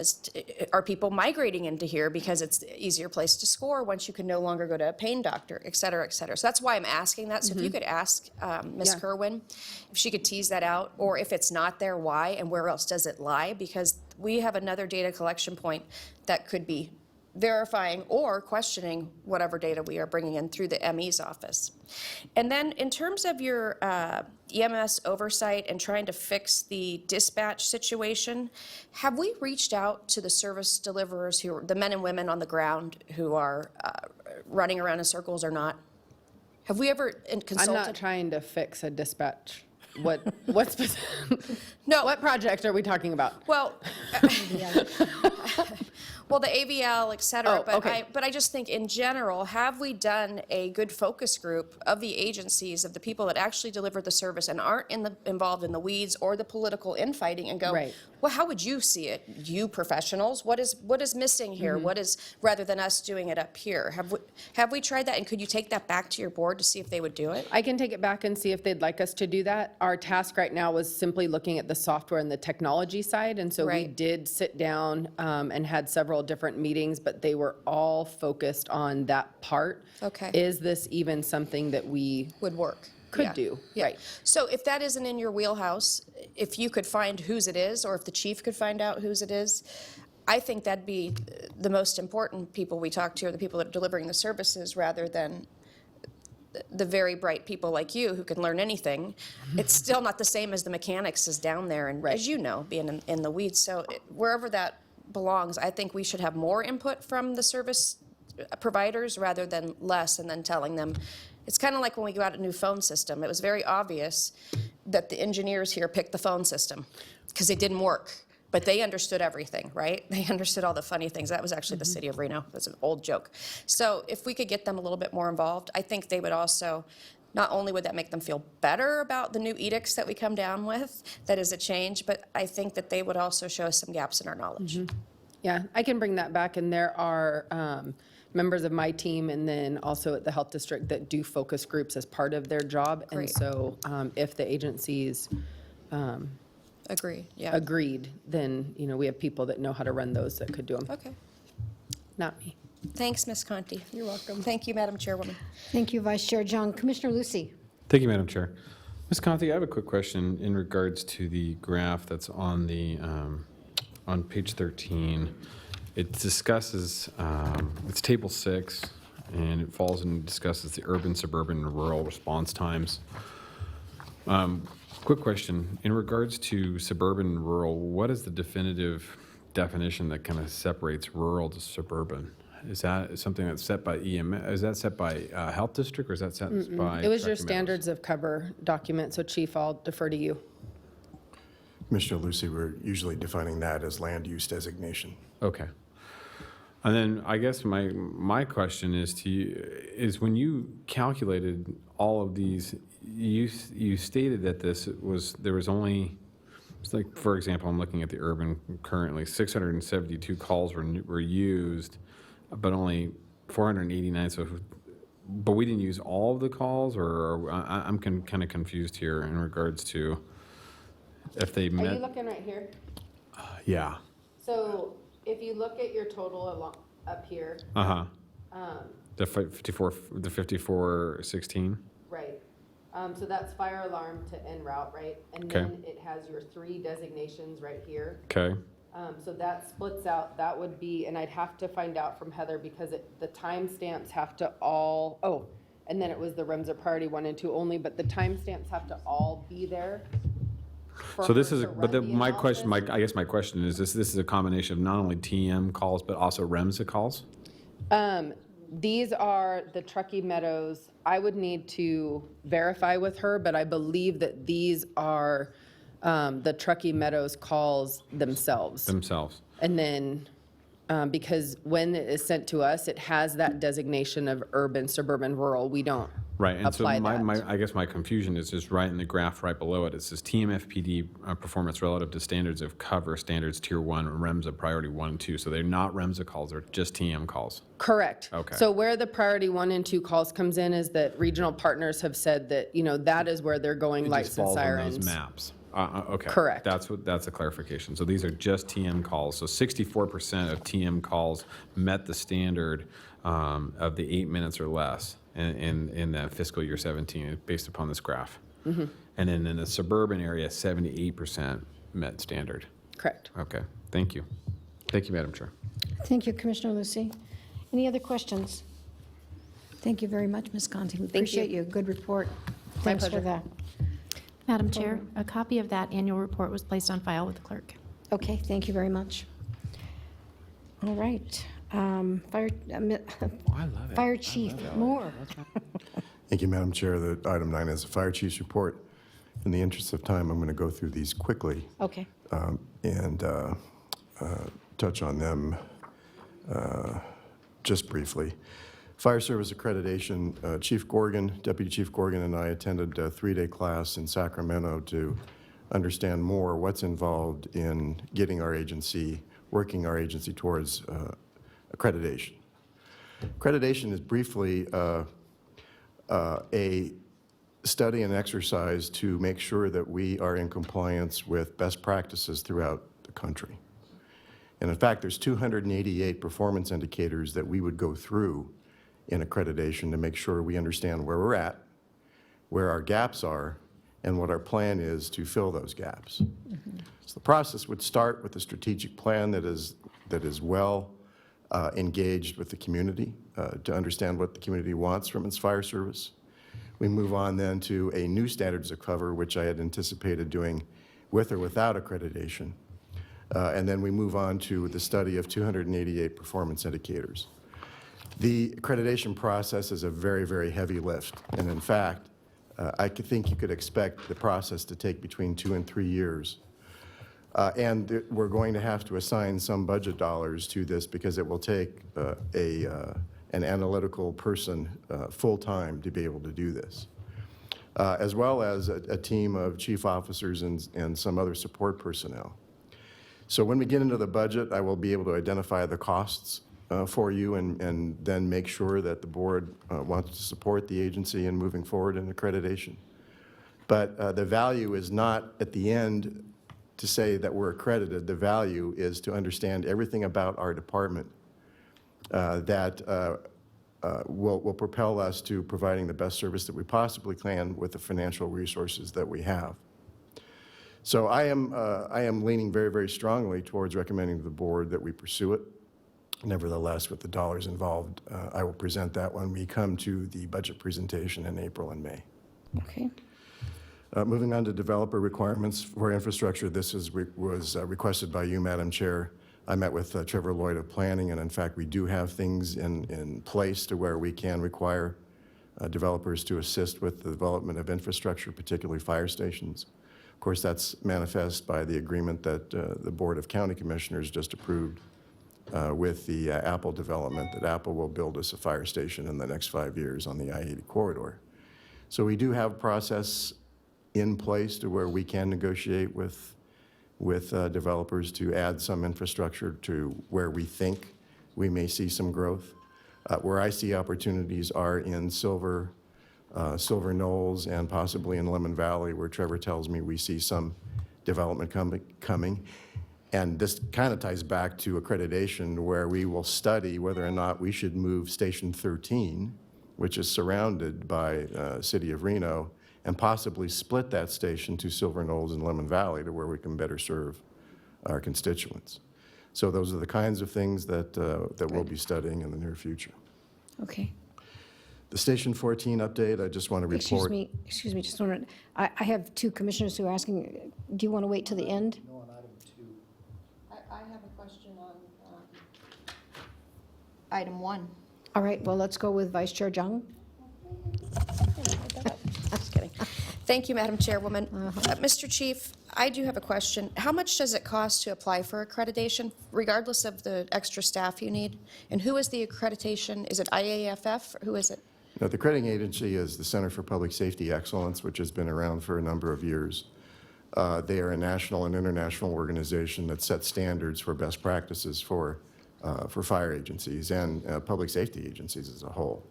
are people migrating into here because it's the easier place to score once you can no longer go to a pain doctor, et cetera, et cetera. So that's why I'm asking that. So if you could ask Ms. Kerwin if she could tease that out, or if it's not there, why, and where else does it lie? Because we have another data collection point that could be verifying or questioning whatever data we are bringing in through the ME's office. And then in terms of your EMS oversight and trying to fix the dispatch situation, have we reached out to the service deliverers, the men and women on the ground who are running around in circles or not? Have we ever consulted? I'm not trying to fix a dispatch. What No. What project are we talking about? Well, well, the AVL, et cetera. Oh, but okay. I just think in general, have we done a good focus group of the agencies, of the people that actually deliver the service and aren't involved in the weeds or the political infighting, and go, Right. well, how would you see it, you professionals? What is missing here? Mm-hmm. What is, rather than us doing it up here? Have we tried that, and could you take that back to your board to see if they would do it? I can take it back and see if they'd like us to do that. Our task right now was simply looking at the software and the technology side, and so we Right. did sit down and had several different meetings, but they were all focused on that part. Okay. Is this even something that we Would work. could Yeah. do? Yeah. Right. So if that isn't in your wheelhouse, if you could find whose it is, or if the chief could find out whose it is, I think that'd be the most important people we talk to, are the people that are delivering the services, rather than the very bright people like you who can learn anything. It's still not the same as the mechanics is down there, and Right. as you know, being in the weeds. So wherever that belongs, I think we should have more input from the service providers rather than less, and then telling them. It's kind of like when we got a new phone system. It was very obvious that the engineers here picked the phone system because it didn't work. But they understood everything, right? They understood all the funny things. That was actually the city of Reno. That's an old joke. So if we could get them a little bit more involved, I think they would also, not only would that make them feel better about the new edicts that we come down with, that is a change, but I think that they would also show us some gaps in our knowledge. Yeah, I can bring that back, and there are members of my team and then also at the health district that do focus groups as part of their job. And Great. so if the agencies Agree, yeah. agreed, then, we have people that know how to run those that could do them, Okay. not me. Thanks, Ms. Conti. You're welcome. Thank you, Madam Chairwoman. Thank you, Vice Chair Jung. Commissioner Lucy. Thank you, Madam Chair. Ms. Conti, I have a quick question in regards to the graph that's on the on page 13. It discusses, it's table 6, and it falls and discusses the urban, suburban, and rural response times. Quick question, in regards to suburban and rural, what is the definitive definition that kind of separates rural to suburban? Is that something that's set by EMS, is that set by health district, or is that set by? It was your Truckee Meadows? standards of cover document, so Chief, I'll defer to you. Commissioner Lucy, we're usually defining that as land use designation. Okay. And then I guess my question is to you, is when you calculated all of these, you stated that there was only, it's like, for example, I'm looking at the urban currently, 672 calls were used, but only 489, but we didn't use all of the calls, or I'm kind of confused here in regards to if they Are you met. looking right here? Yeah. So if you look at your total up here, Uh-huh. The 5416. right, so that's fire alarm to en route, right? And Okay. then it has your 3 designations right here. Okay. So that splits out, that would be, and I'd have to find out from Heather because the timestamps have to all, and then it was the REMS of priority 1 and 2 only, but the timestamps have to all be there. for So this her is, to but run the my question, analysis. I guess my question is, this is a combination of not only TM calls, but also REMSA calls? These are the Truckee Meadows. I would need to verify with her, but I believe that these are the Truckee Meadows calls themselves. Themselves. And then, because when it is sent to us, it has that designation of urban, suburban, rural. We don't Right, and so apply my, that. I guess my confusion is just right in the graph right below it. It says TMFPD performance relative to standards of cover, standards tier 1, REMSA priority 1 and 2. So they're not REMSA calls, they're just TM calls. Correct. Okay. So where the priority 1 and 2 calls comes in is that regional partners have said that, that is where they're going It lights just and falls on sirens. those maps. Okay. Correct. That's a clarification. So these are just TM calls. So 64% of TM calls met the standard of the 8 minutes or less in the fiscal year 17, based upon this graph. Mm-hmm. And then in the suburban area, 78% met standard. Correct. Okay, thank you. Thank you, Madam Chair. Thank you, Commissioner Lucy. Any other questions? Thank you very much, Ms. Conti. We appreciate you. Good report. Thanks for pleasure. that. Madam Chair, a copy of that annual report was placed on file with the clerk. Okay, thank you very much. All right. Fire Chief Moore. Thank you, Madam Chair. The item 9 is the Fire Chief's report. In the interest of time, I'm going to go through these quickly Okay. and touch on them just briefly. Fire Service accreditation, Chief Gorgon, Deputy Chief Gorgon and I attended a 3-day class in Sacramento to understand more what's involved in getting our agency, working our agency towards accreditation. Accreditation is briefly a study and exercise to make sure that we are in compliance with best practices throughout the country. And in fact, there's 288 performance indicators that we would go through in accreditation to make sure we understand where we're at, where our gaps are, and what our plan is to fill those gaps. So the process would start with a strategic plan that is well engaged with the community to understand what the community wants from its fire service. We move on then to a new standards of cover, which I had anticipated doing with or without accreditation. And then we move on to the study of 288 performance indicators. The accreditation process is a very, very heavy lift. And in fact, I think you could expect the process to take between 2 and 3 years. And we're going to have to assign some budget dollars to this because it will take an analytical person full-time to be able to do this, as well as a team of chief officers and some other support personnel. So when we get into the budget, I will be able to identify the costs for you and then make sure that the board wants to support the agency in moving forward in accreditation. But the value is not at the end to say that we're accredited. The value is to understand everything about our department that will propel us to providing the best service that we possibly can with the financial resources that we have. So I am leaning very, very strongly towards recommending to the board that we pursue it. Nevertheless, with the dollars involved, I will present that when we come to the budget presentation in April and May. Okay. Moving on to developer requirements for infrastructure, this was requested by you, Madam Chair. I met with Trevor Lloyd of Planning, and in fact, we do have things in place to where we can require developers to assist with the development of infrastructure, particularly fire stations. Of course, that's manifest by the agreement that the Board of County Commissioners just approved with the Apple development, that Apple will build us a fire station in the next 5 years on the I-80 corridor. So we do have a process in place to where we can negotiate with developers to add some infrastructure to where we think we may see some growth. Where I see opportunities are in Silver Knolls and possibly in Lemon Valley, where Trevor tells me we see some development coming. And this kind of ties back to accreditation, where we will study whether or not we should move Station 13, which is surrounded by City of Reno, and possibly split that station to Silver Knolls and Lemon Valley to where we can better serve our constituents. So those are the kinds of things that we'll be studying in the near future. Okay. The Station 14 update, I just want to report. Excuse me, just a minute. I have two commissioners who are asking, do you want to wait till the end? No, on item 2. I have a question on item 1. All right, well, let's go with Vice Chair Jung. Just kidding. Thank you, Madam Chairwoman. Mr. Chief, I do have a question. How much does it cost to apply for accreditation, regardless of the extra staff you need? And who is the accreditation? Is it IAFF, or who is it? Now, the accrediting agency is the Center for Public Safety Excellence, which has been around for a number of years. They are a national and international organization that sets standards for best practices for fire agencies and public safety agencies as a whole.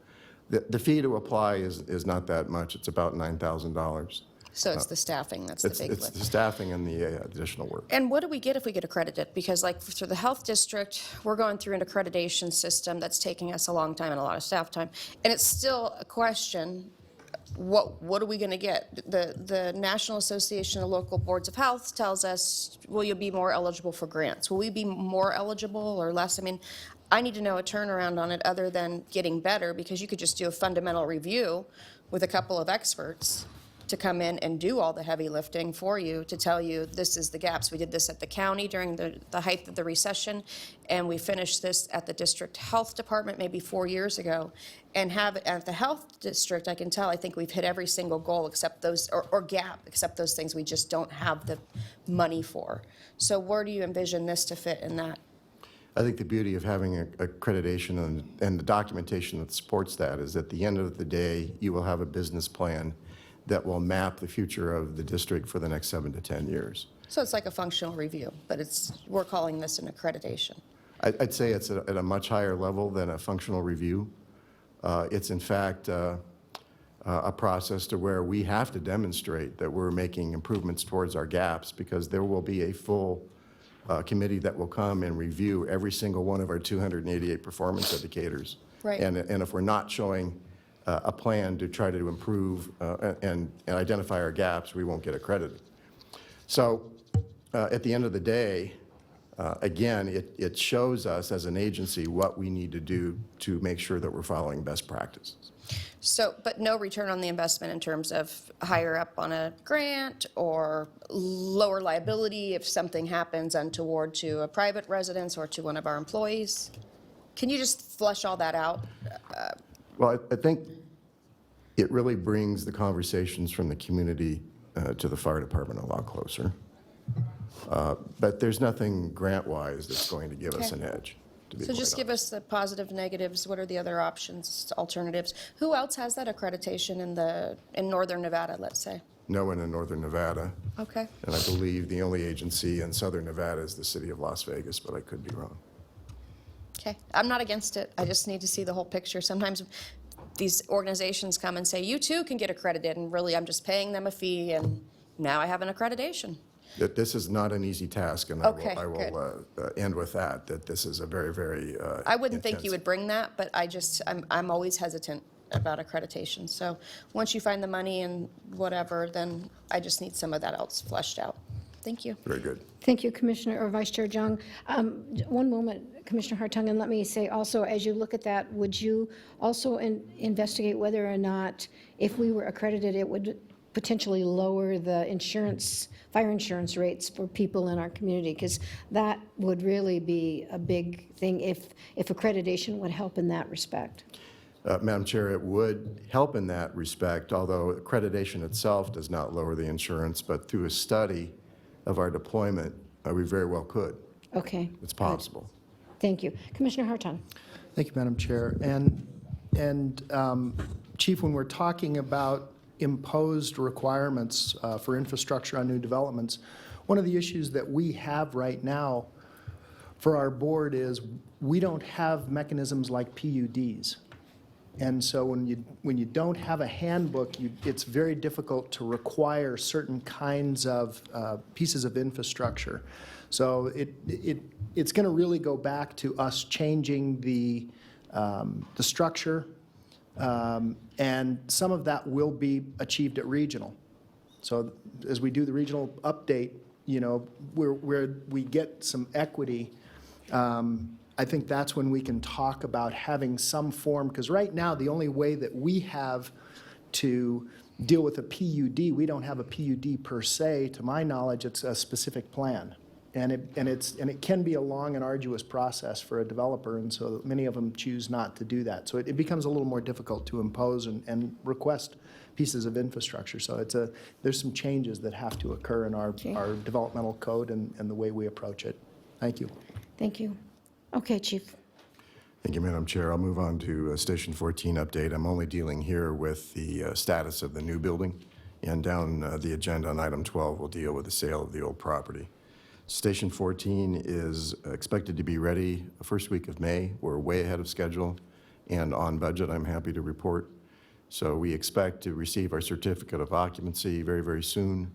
The fee to apply is not that much. It's about $9,000. So it's the staffing, that's the big It's lift. the staffing and the additional work. And what do we get if we get accredited? Because like through the health district, we're going through an accreditation system that's taking us a long time and a lot of staff time. And it's still a question, what are we going to get? The National Association of Local Boards of Health tells us, will you be more eligible for grants? Will we be more eligible or less? I mean, I need to know a turnaround on it other than getting better, because you could just do a fundamental review with a couple of experts to come in and do all the heavy lifting for you to tell you this is the gaps. We did this at the county during the height of the recession, and we finished this at the district health department maybe 4 years ago. And have it at the health district, I can tell, I think we've hit every single goal except those, or gap, except those things we just don't have the money for. So where do you envision this to fit in that? I think the beauty of having accreditation and the documentation that supports that is at the end of the day, you will have a business plan that will map the future of the district for the next 7 to 10 years. So it's like a functional review, but we're calling this an accreditation. I'd say it's at a much higher level than a functional review. It's in fact a process to where we have to demonstrate that we're making improvements towards our gaps, because there will be a full committee that will come and review every single one of our 288 performance indicators. Right. And if we're not showing a plan to try to improve and identify our gaps, we won't get accredited. So at the end of the day, again, it shows us as an agency what we need to do to make sure that we're following best practices. So, but no return on the investment in terms of higher up on a grant or lower liability if something happens untoward to a private residence or to one of our employees? Can you just flesh all that out? Well, I think it really brings the conversations from the community to the fire department a lot closer. But there's nothing grant-wise that's going to give us Okay. an edge, to be So just quite give us the positive, negatives. What are the other options, alternatives? Who else has that accreditation in Northern Nevada, let's say? no one in northern Nevada, Okay. and I believe the only agency in southern Nevada is the city of Las Vegas, but I could be wrong. Okay. I'm not against it. I just need to see the whole picture. Sometimes these organizations come and say, you too can get accredited, and really I'm just paying them a fee, and now I have an accreditation. That this is not an easy task, and Okay, I will end with that this is a very, very I wouldn't think you intense- would bring that, but I'm always hesitant about accreditation. So once you find the money and whatever, then I just need some of that else fleshed out. Thank you. Very good. Thank you, Commissioner, or Vice Chair Jung. One moment, Commissioner Hartung, and let me say also, as you look at that, would you also investigate whether or not, if we were accredited, it would potentially lower the fire insurance rates for people in our community? Because that would really be a big thing if accreditation would help in that respect. Madam Chair, it would help in that respect, although accreditation itself does not lower the insurance, but through a study of our deployment, we very well could. Okay. It's good. possible. Thank you. Commissioner Hartung. Thank you, Madam Chair. And Chief, when we're talking about imposed requirements for infrastructure on new developments, one of the issues that we have right now for our board is we don't have mechanisms like PUDs. And so when you don't have a handbook, it's very difficult to require certain kinds of pieces of infrastructure. So it's going to really go back to us changing the structure, and some of that will be achieved at regional. So as we do the regional update, where we get some equity, I think that's when we can talk about having some form, because right now, the only way that we have to deal with a PUD, we don't have a PUD per se. To my knowledge, it's a specific plan. And it can be a long and arduous process for a developer, and so many of them choose not to do that. So it becomes a little more difficult to impose and request pieces of infrastructure. So there's some changes that have to occur in our developmental code and the way we approach it. Thank you. Thank you. Okay, Chief. Thank you, Madam Chair. I'll move on to Station 14 update. I'm only dealing here with the status of the new building, and down the agenda on item 12, we'll deal with the sale of the old property. Station 14 is expected to be ready the first week of May. We're way ahead of schedule and on budget, I'm happy to report. So we expect to receive our certificate of occupancy very, very soon.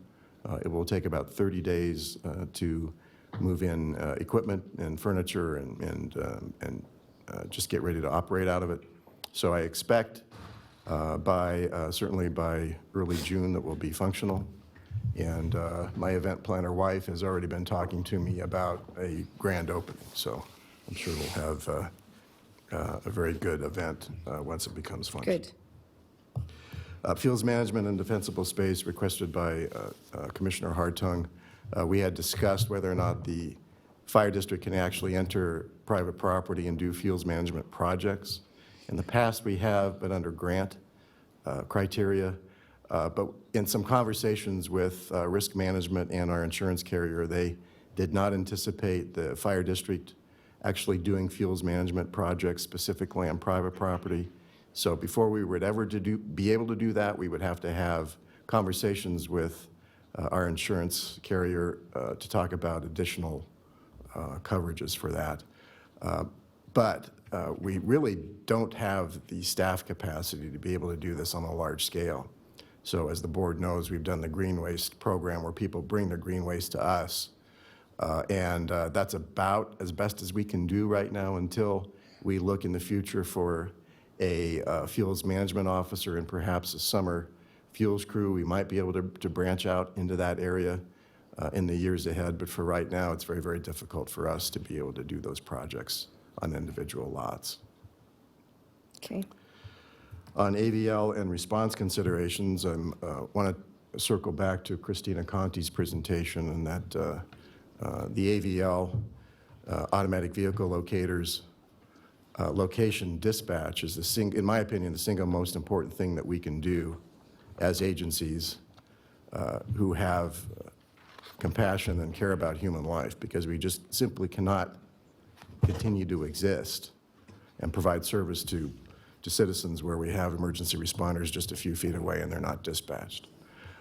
It will take about 30 days to move in equipment and furniture and just get ready to operate out of it. So I expect certainly by early June that we'll be functional. And my event planner wife has already been talking to me about a grand opening. So I'm sure we'll have a very good event once it becomes functional. Good. Fields management and defensible space requested by Commissioner Hartung. We had discussed whether or not the fire district can actually enter private property and do fields management projects. In the past we have, but under grant criteria. But in some conversations with risk management and our insurance carrier, they did not anticipate the fire district actually doing fields management projects specifically on private property. So before we would ever be able to do that, we would have to have conversations with our insurance carrier to talk about additional coverages for that. But we really don't have the staff capacity to be able to do this on a large scale. So as the board knows, we've done the green waste program where people bring their green waste to us. And that's about as best as we can do right now until we look in the future for a fuels management officer and perhaps a summer fuels crew. We might be able to branch out into that area in the years ahead. But for right now, it's very, very difficult for us to be able to do those projects on individual lots. Okay. On AVL and response considerations, I want to circle back to Christina Conti's presentation, and that the AVL, automatic vehicle locators, location dispatch is, in my opinion, the single most important thing that we can do as agencies who have compassion and care about human life, because we just simply cannot continue to exist and provide service to citizens where we have emergency responders just a few feet away and they're not dispatched.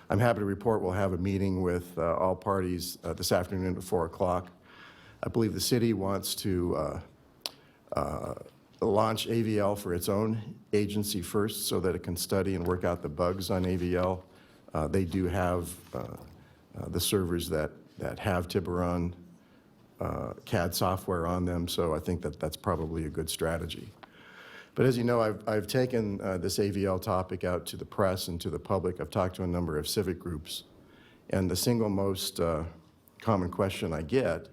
I'm happy to report we'll have a meeting with all parties this afternoon at 4 o'clock. I believe the city wants to launch AVL for its own agency first so that it can study and work out the bugs on AVL. They do have the servers that have Tiburon CAD software on them, so I think that's probably a good strategy. But as you know, I've taken this AVL topic out to the press and to the public. I've talked to a number of civic groups, and the single most common question I get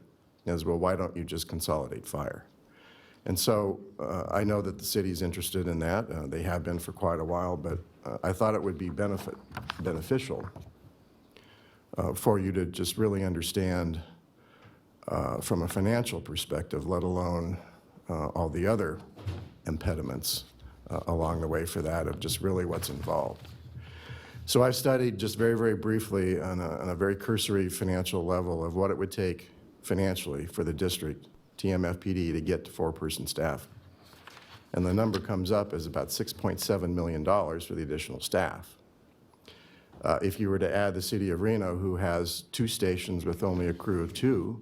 is, well, why don't you just consolidate fire? And so I know that the city's interested in that. They have been for quite a while, but I thought it would be beneficial for you to just really understand from a financial perspective, let alone all the other impediments along the way for that, of just really what's involved. So I've studied just very, very briefly on a very cursory financial level of what it would take financially for the district, TMFPD, to get to 4-person staff. And the number comes up as about $6.7 million for the additional staff. If you were to add the city of Reno, who has 2 stations with only a crew of 2,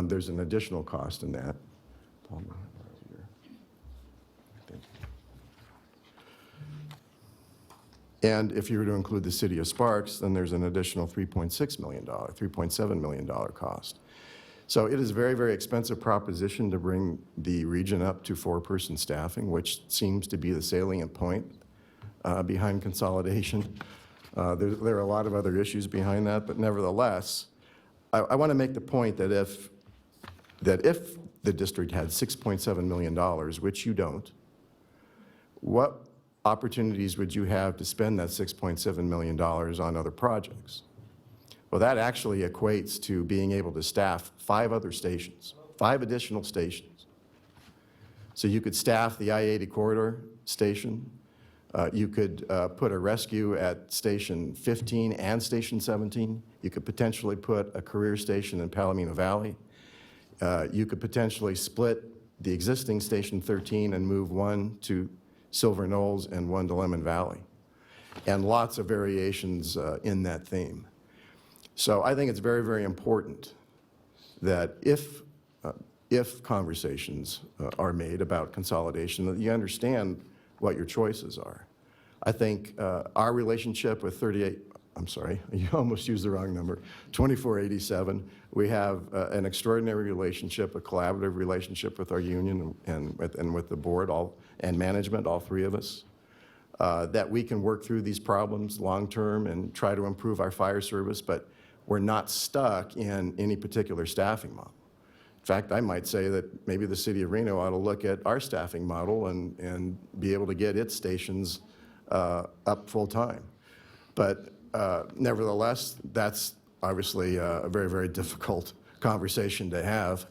there's an additional cost in that. And if you were to include the city of Sparks, then there's an additional $3.6 million, $3.7 million cost. So it is a very, very expensive proposition to bring the region up to 4-person staffing, which seems to be the salient point behind consolidation. There are a lot of other issues behind that, but nevertheless, I want to make the point that if the district had $6.7 million, which you don't, what opportunities would you have to spend that $6.7 million on other projects? Well, that actually equates to being able to staff 5 other stations, 5 additional stations. So you could staff the I-80 corridor station. You could put a rescue at Station 15 and Station 17. You could potentially put a career station in Palomino Valley. You could potentially split the existing Station 13 and move one to Silver Knolls and one to Lemon Valley, and lots of variations in that theme. So I think it's very, very important that if conversations are made about consolidation, that you understand what your choices are. I think our relationship with 2487, we have an extraordinary relationship, a collaborative relationship with our union and with the board and management, all 3 of us, that we can work through these problems long-term and try to improve our fire service, but we're not stuck in any particular staffing model. In fact, I might say that maybe the city of Reno ought to look at our staffing model and be able to get its stations up full-time. But nevertheless, that's obviously a very, very difficult conversation to have.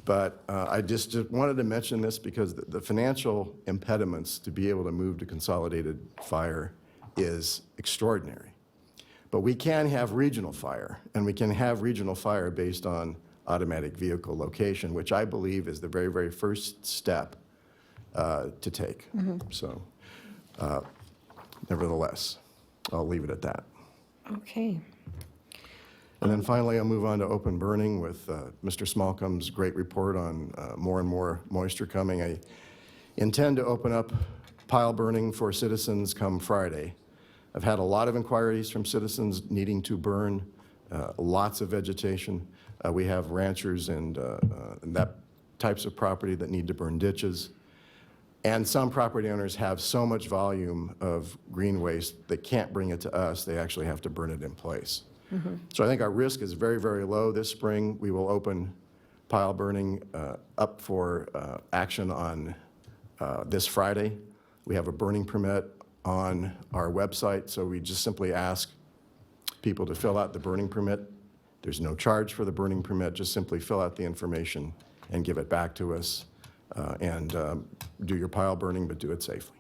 But I just wanted to mention this because the financial impediments to be able to move to consolidated fire is extraordinary. But we can have regional fire, and we can have regional fire based on automatic vehicle location, which I believe is the very, very first step to take. So nevertheless, I'll leave it at that. Okay. And then finally, I'll move on to open burning with Mr. Smallcomb's great report on more and more moisture coming. I intend to open up pile burning for citizens come Friday. I've had a lot of inquiries from citizens needing to burn lots of vegetation. We have ranchers and that types of property that need to burn ditches. And some property owners have so much volume of green waste they can't bring it to us. They actually have to burn it in place. So I think our risk is very, very low this spring. We will open pile burning up for action on this Friday. We have a burning permit on our website, so we just simply ask people to fill out the burning permit. There's no charge for the burning permit. Just simply fill out the information and give it back to us and do your pile burning, but do it safely.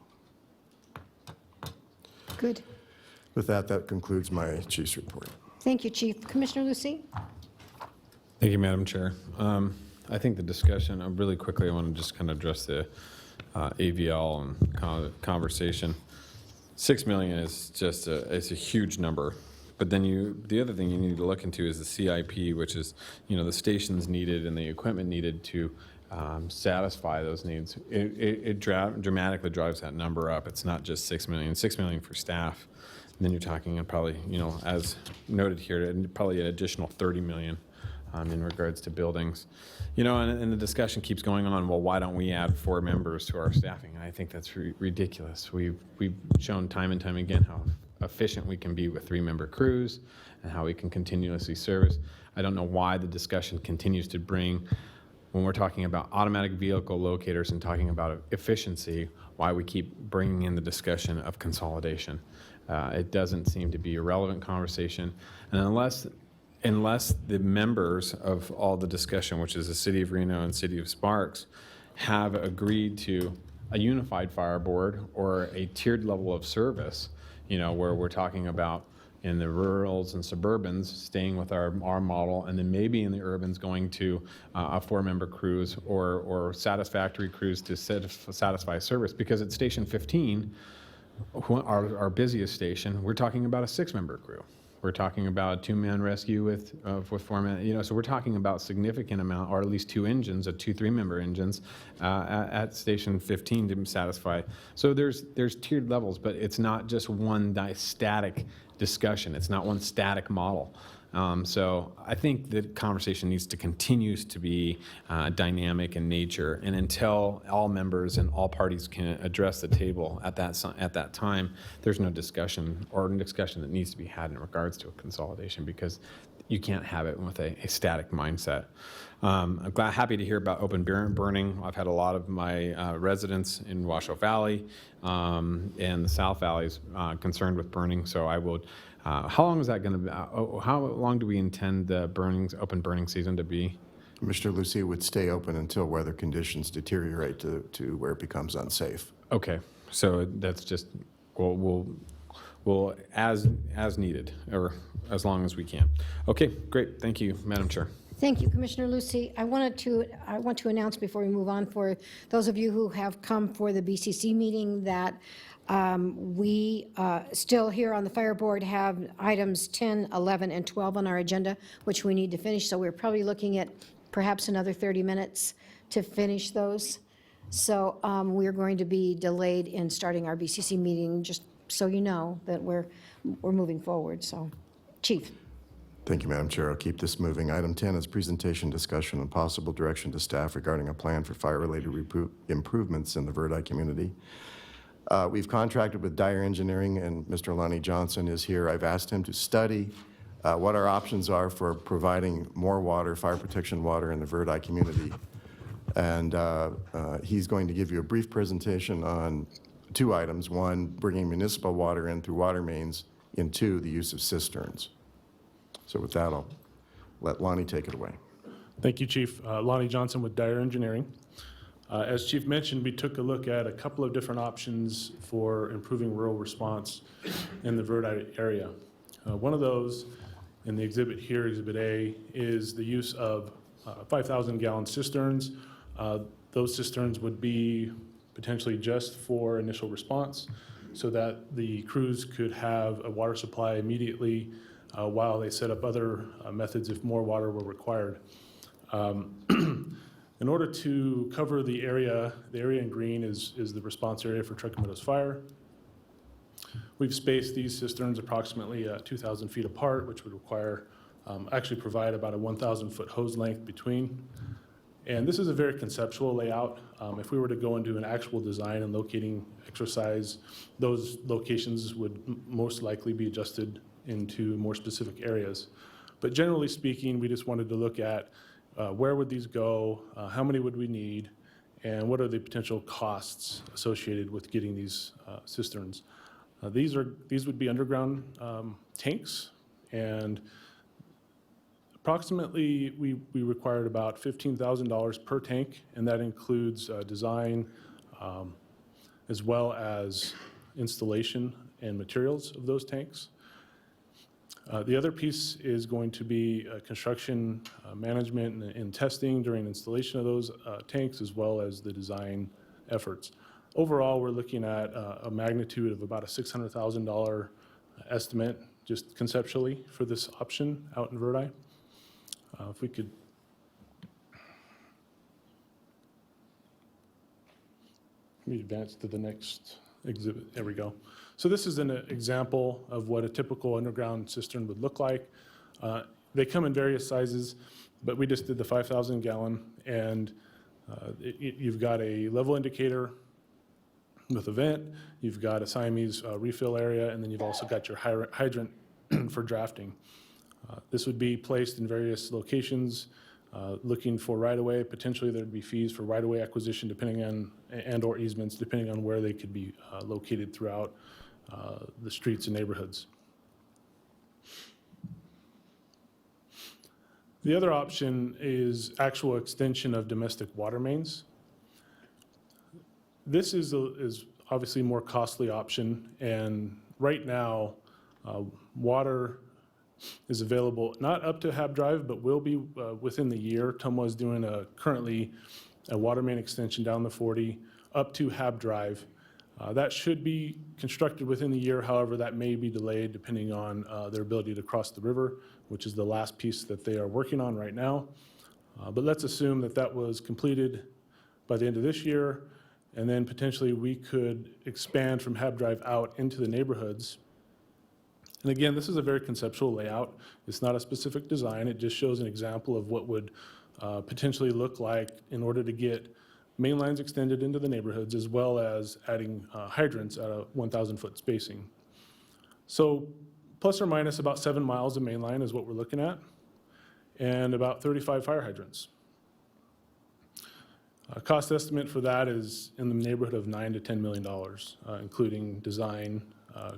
Good. With that, that concludes my chief's report. Thank you, Chief. Commissioner Lucy? Thank you, Madam Chair. I think the discussion, really quickly, I want to just kind of address the AVL and conversation. 6 million is just it's a huge number. But then the other thing you need to look into is the CIP, which is, the stations needed and the equipment needed to satisfy those needs. It dramatically drives that number up. It's not just 6 million. 6 million for staff. And then you're talking and probably, as noted here, probably an additional 30 million in regards to buildings. And the discussion keeps going on, well, why don't we add 4 members to our staffing? And I think that's ridiculous. We've shown time and time again how efficient we can be with 3-member crews and how we can continuously service. I don't know why the discussion continues to bring, when we're talking about automatic vehicle locators and talking about efficiency, why we keep bringing in the discussion of consolidation. It doesn't seem to be a relevant conversation. And unless the members of all the discussion, which is the City of Reno and City of Sparks, have agreed to a unified fire board or a tiered level of service, where we're talking about in the rurals and suburbans staying with our model, and then maybe in the urbans going to a 4-member crews or satisfactory crews to satisfy service. Because at Station 15, our busiest station, we're talking about a 6-member crew. We're talking about a 2-man rescue with 4-man, so we're talking about significant amount, or at least 2 engines, 2 3-member engines at Station 15 to satisfy. So there's tiered levels, but it's not just one static discussion. It's not one static model. So I think the conversation needs to continue to be dynamic in nature, and until all members and all parties can address the table at that time, there's no discussion that needs to be had in regards to a consolidation, because you can't have it with a static mindset. I'm happy to hear about open burning. I've had a lot of my residents in Washoe Valley and the South Valleys concerned with burning. So I would. How long is that going to be? How long do we intend the open burning season to be? Mr. Lucia would stay open until weather conditions deteriorate to where it becomes unsafe. Okay, so that's just we'll as needed or as long as we can. Okay, great. Thank you, Madam Chair. Thank you, Commissioner Lucy. I want to announce before we move on, for those of you who have come for the BCC meeting, that we still here on the Fire Board have items 10, 11, and 12 on our agenda, which we need to finish. So we're probably looking at perhaps another 30 minutes to finish those. So we're going to be delayed in starting our BCC meeting, just so you know that we're moving forward. So, Chief. Thank you, Madam Chair. I'll keep this moving. Item 10 is presentation, discussion, and possible direction to staff regarding a plan for fire-related improvements in the Verdi community. We've contracted with Dyer Engineering, and Mr. Lonnie Johnson is here. I've asked him to study what our options are for providing more water, fire protection water, in the Verdi community. And he's going to give you a brief presentation on two items. One, bringing municipal water in through water mains, and two, the use of cisterns. So with that, I'll let Lonnie take it away. Thank you, Chief. Lonnie Johnson with Dyer Engineering. As Chief mentioned, we took a look at a couple of different options for improving rural response in the Verdi area. One of those in the exhibit here, Exhibit A, is the use of 5,000-gallon cisterns. Those cisterns would be potentially just for initial response so that the crews could have a water supply immediately while they set up other methods if more water were required. In order to cover the area in green is the response area for Truckee Meadows Fire. We've spaced these cisterns approximately 2,000 feet apart, which would require, actually provide about a 1,000-foot hose length between. And this is a very conceptual layout. If we were to go into an actual design and locating exercise, those locations would most likely be adjusted into more specific areas. But generally speaking, we just wanted to look at where would these go, how many would we need, and what are the potential costs associated with getting these cisterns. These would be underground tanks, and approximately we required about $15,000 per tank, and that includes design as well as installation and materials of those tanks. The other piece is going to be construction management and testing during installation of those tanks, as well as the design efforts. Overall, we're looking at a magnitude of about a $600,000 estimate, just conceptually, for this option out in Verdi. If we could. Let me advance to the next exhibit. There we go. So this is an example of what a typical underground cistern would look like. They come in various sizes, but we just did the 5,000 gallon, and you've got a level indicator with a vent, you've got a Siamese refill area, and then you've also got your hydrant for drafting. This would be placed in various locations, looking for right-of-way. Potentially there'd be fees for right-of-way acquisition depending on, and/or easements, depending on where they could be located throughout the streets and neighborhoods. The other option is actual extension of domestic water mains. This is obviously a more costly option, and right now, water is available, not up to Hab Drive, but will be within the year. TUMWA is doing currently a water main extension down the 40 up to Hab Drive. That should be constructed within the year. However, that may be delayed depending on their ability to cross the river, which is the last piece that they are working on right now. But let's assume that that was completed by the end of this year, and then potentially we could expand from Hab Drive out into the neighborhoods. And again, this is a very conceptual layout. It's not a specific design. It just shows an example of what would potentially look like in order to get main lines extended into the neighborhoods, as well as adding hydrants at a 1,000-foot spacing. So plus or minus about 7 miles of main line is what we're looking at. and about 35 fire hydrants. Cost estimate for that is in the neighborhood of $9 to $10 million, including design,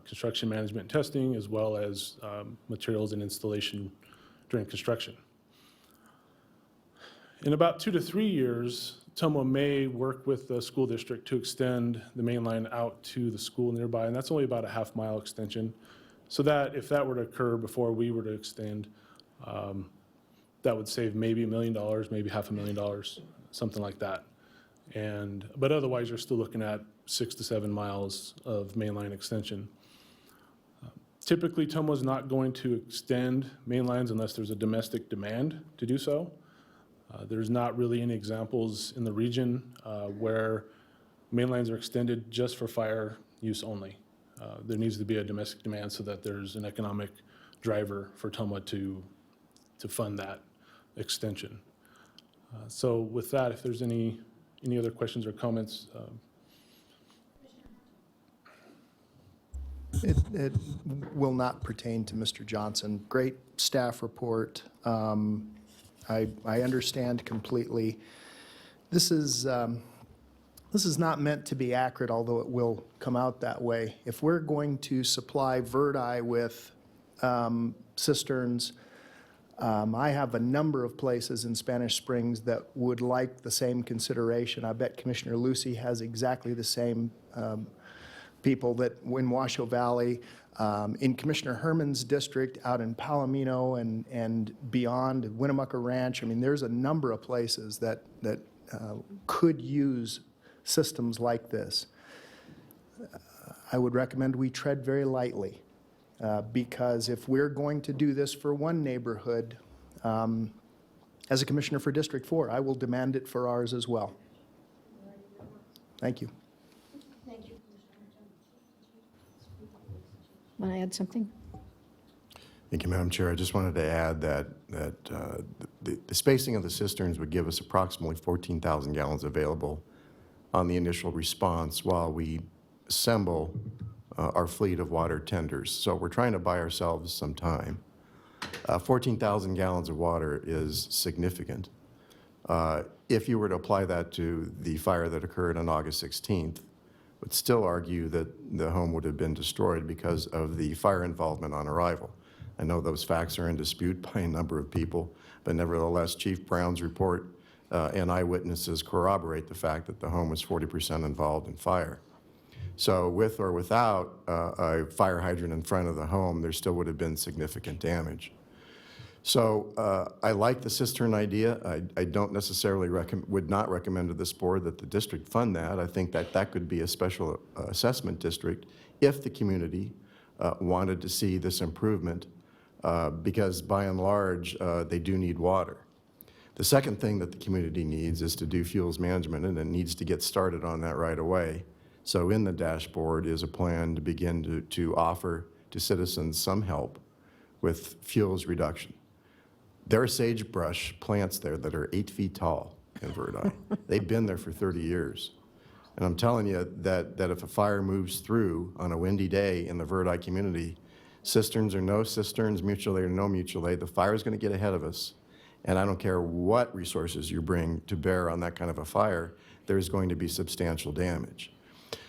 construction management and testing, as well as materials and installation during construction. In about 2 to 3 years, TOMA may work with the school district to extend the main line out to the school nearby, and that's only about a half-mile extension. So that if that were to occur before we were to extend, that would save maybe $1 million, maybe $500,000, something like that. But otherwise, you're still looking at 6 to 7 miles of mainline extension. Typically, TOMA is not going to extend main lines unless there's a domestic demand to do so. There's not really any examples in the region where main lines are extended just for fire use only. There needs to be a domestic demand so that there's an economic driver for TOMA to fund that extension. So with that, if there's any other questions or comments. It will not pertain to Mr. Johnson. Great staff report. I understand completely. This is not meant to be accurate, although it will come out that way. If we're going to supply Verdi with cisterns, I have a number of places in Spanish Springs that would like the same consideration. I bet Commissioner Lucy has exactly the same people that in Washoe Valley, in Commissioner Herman's district out in Palomino and beyond, Winnemucca Ranch. I mean, there's a number of places that could use systems like this. I would recommend we tread very lightly. Because if we're going to do this for one neighborhood, as a commissioner for District 4, I will demand it for ours as well. Thank you. Thank you. Want to add something? Thank you, Madam Chair. I just wanted to add that the spacing of the cisterns would give us approximately 14,000 gallons available on the initial response while we assemble our fleet of water tenders. So we're trying to buy ourselves some time. 14,000 gallons of water is significant. If you were to apply that to the fire that occurred on August 16th, would still argue that the home would have been destroyed because of the fire involvement on arrival. I know those facts are in dispute by a number of people, but nevertheless, Chief Brown's report and eyewitnesses corroborate the fact that the home was 40% involved in fire. So with or without a fire hydrant in front of the home, there still would have been significant damage. So I like the cistern idea. I don't necessarily would not recommend to this board that the district fund that. I think that that could be a special assessment district if the community wanted to see this improvement because by and large, they do need water. The second thing that the community needs is to do fuels management, and it needs to get started on that right away. So in the dashboard is a plan to begin to offer to citizens some help with fuels reduction. There are sagebrush plants there that are 8 feet tall in Verdi. They've been there for 30 years. And I'm telling you that if a fire moves through on a windy day in the Verdi community, cisterns or no cisterns, mutual aid or no mutual aid, the fire is going to get ahead of us. And I don't care what resources you bring to bear on that kind of a fire, there's going to be substantial damage.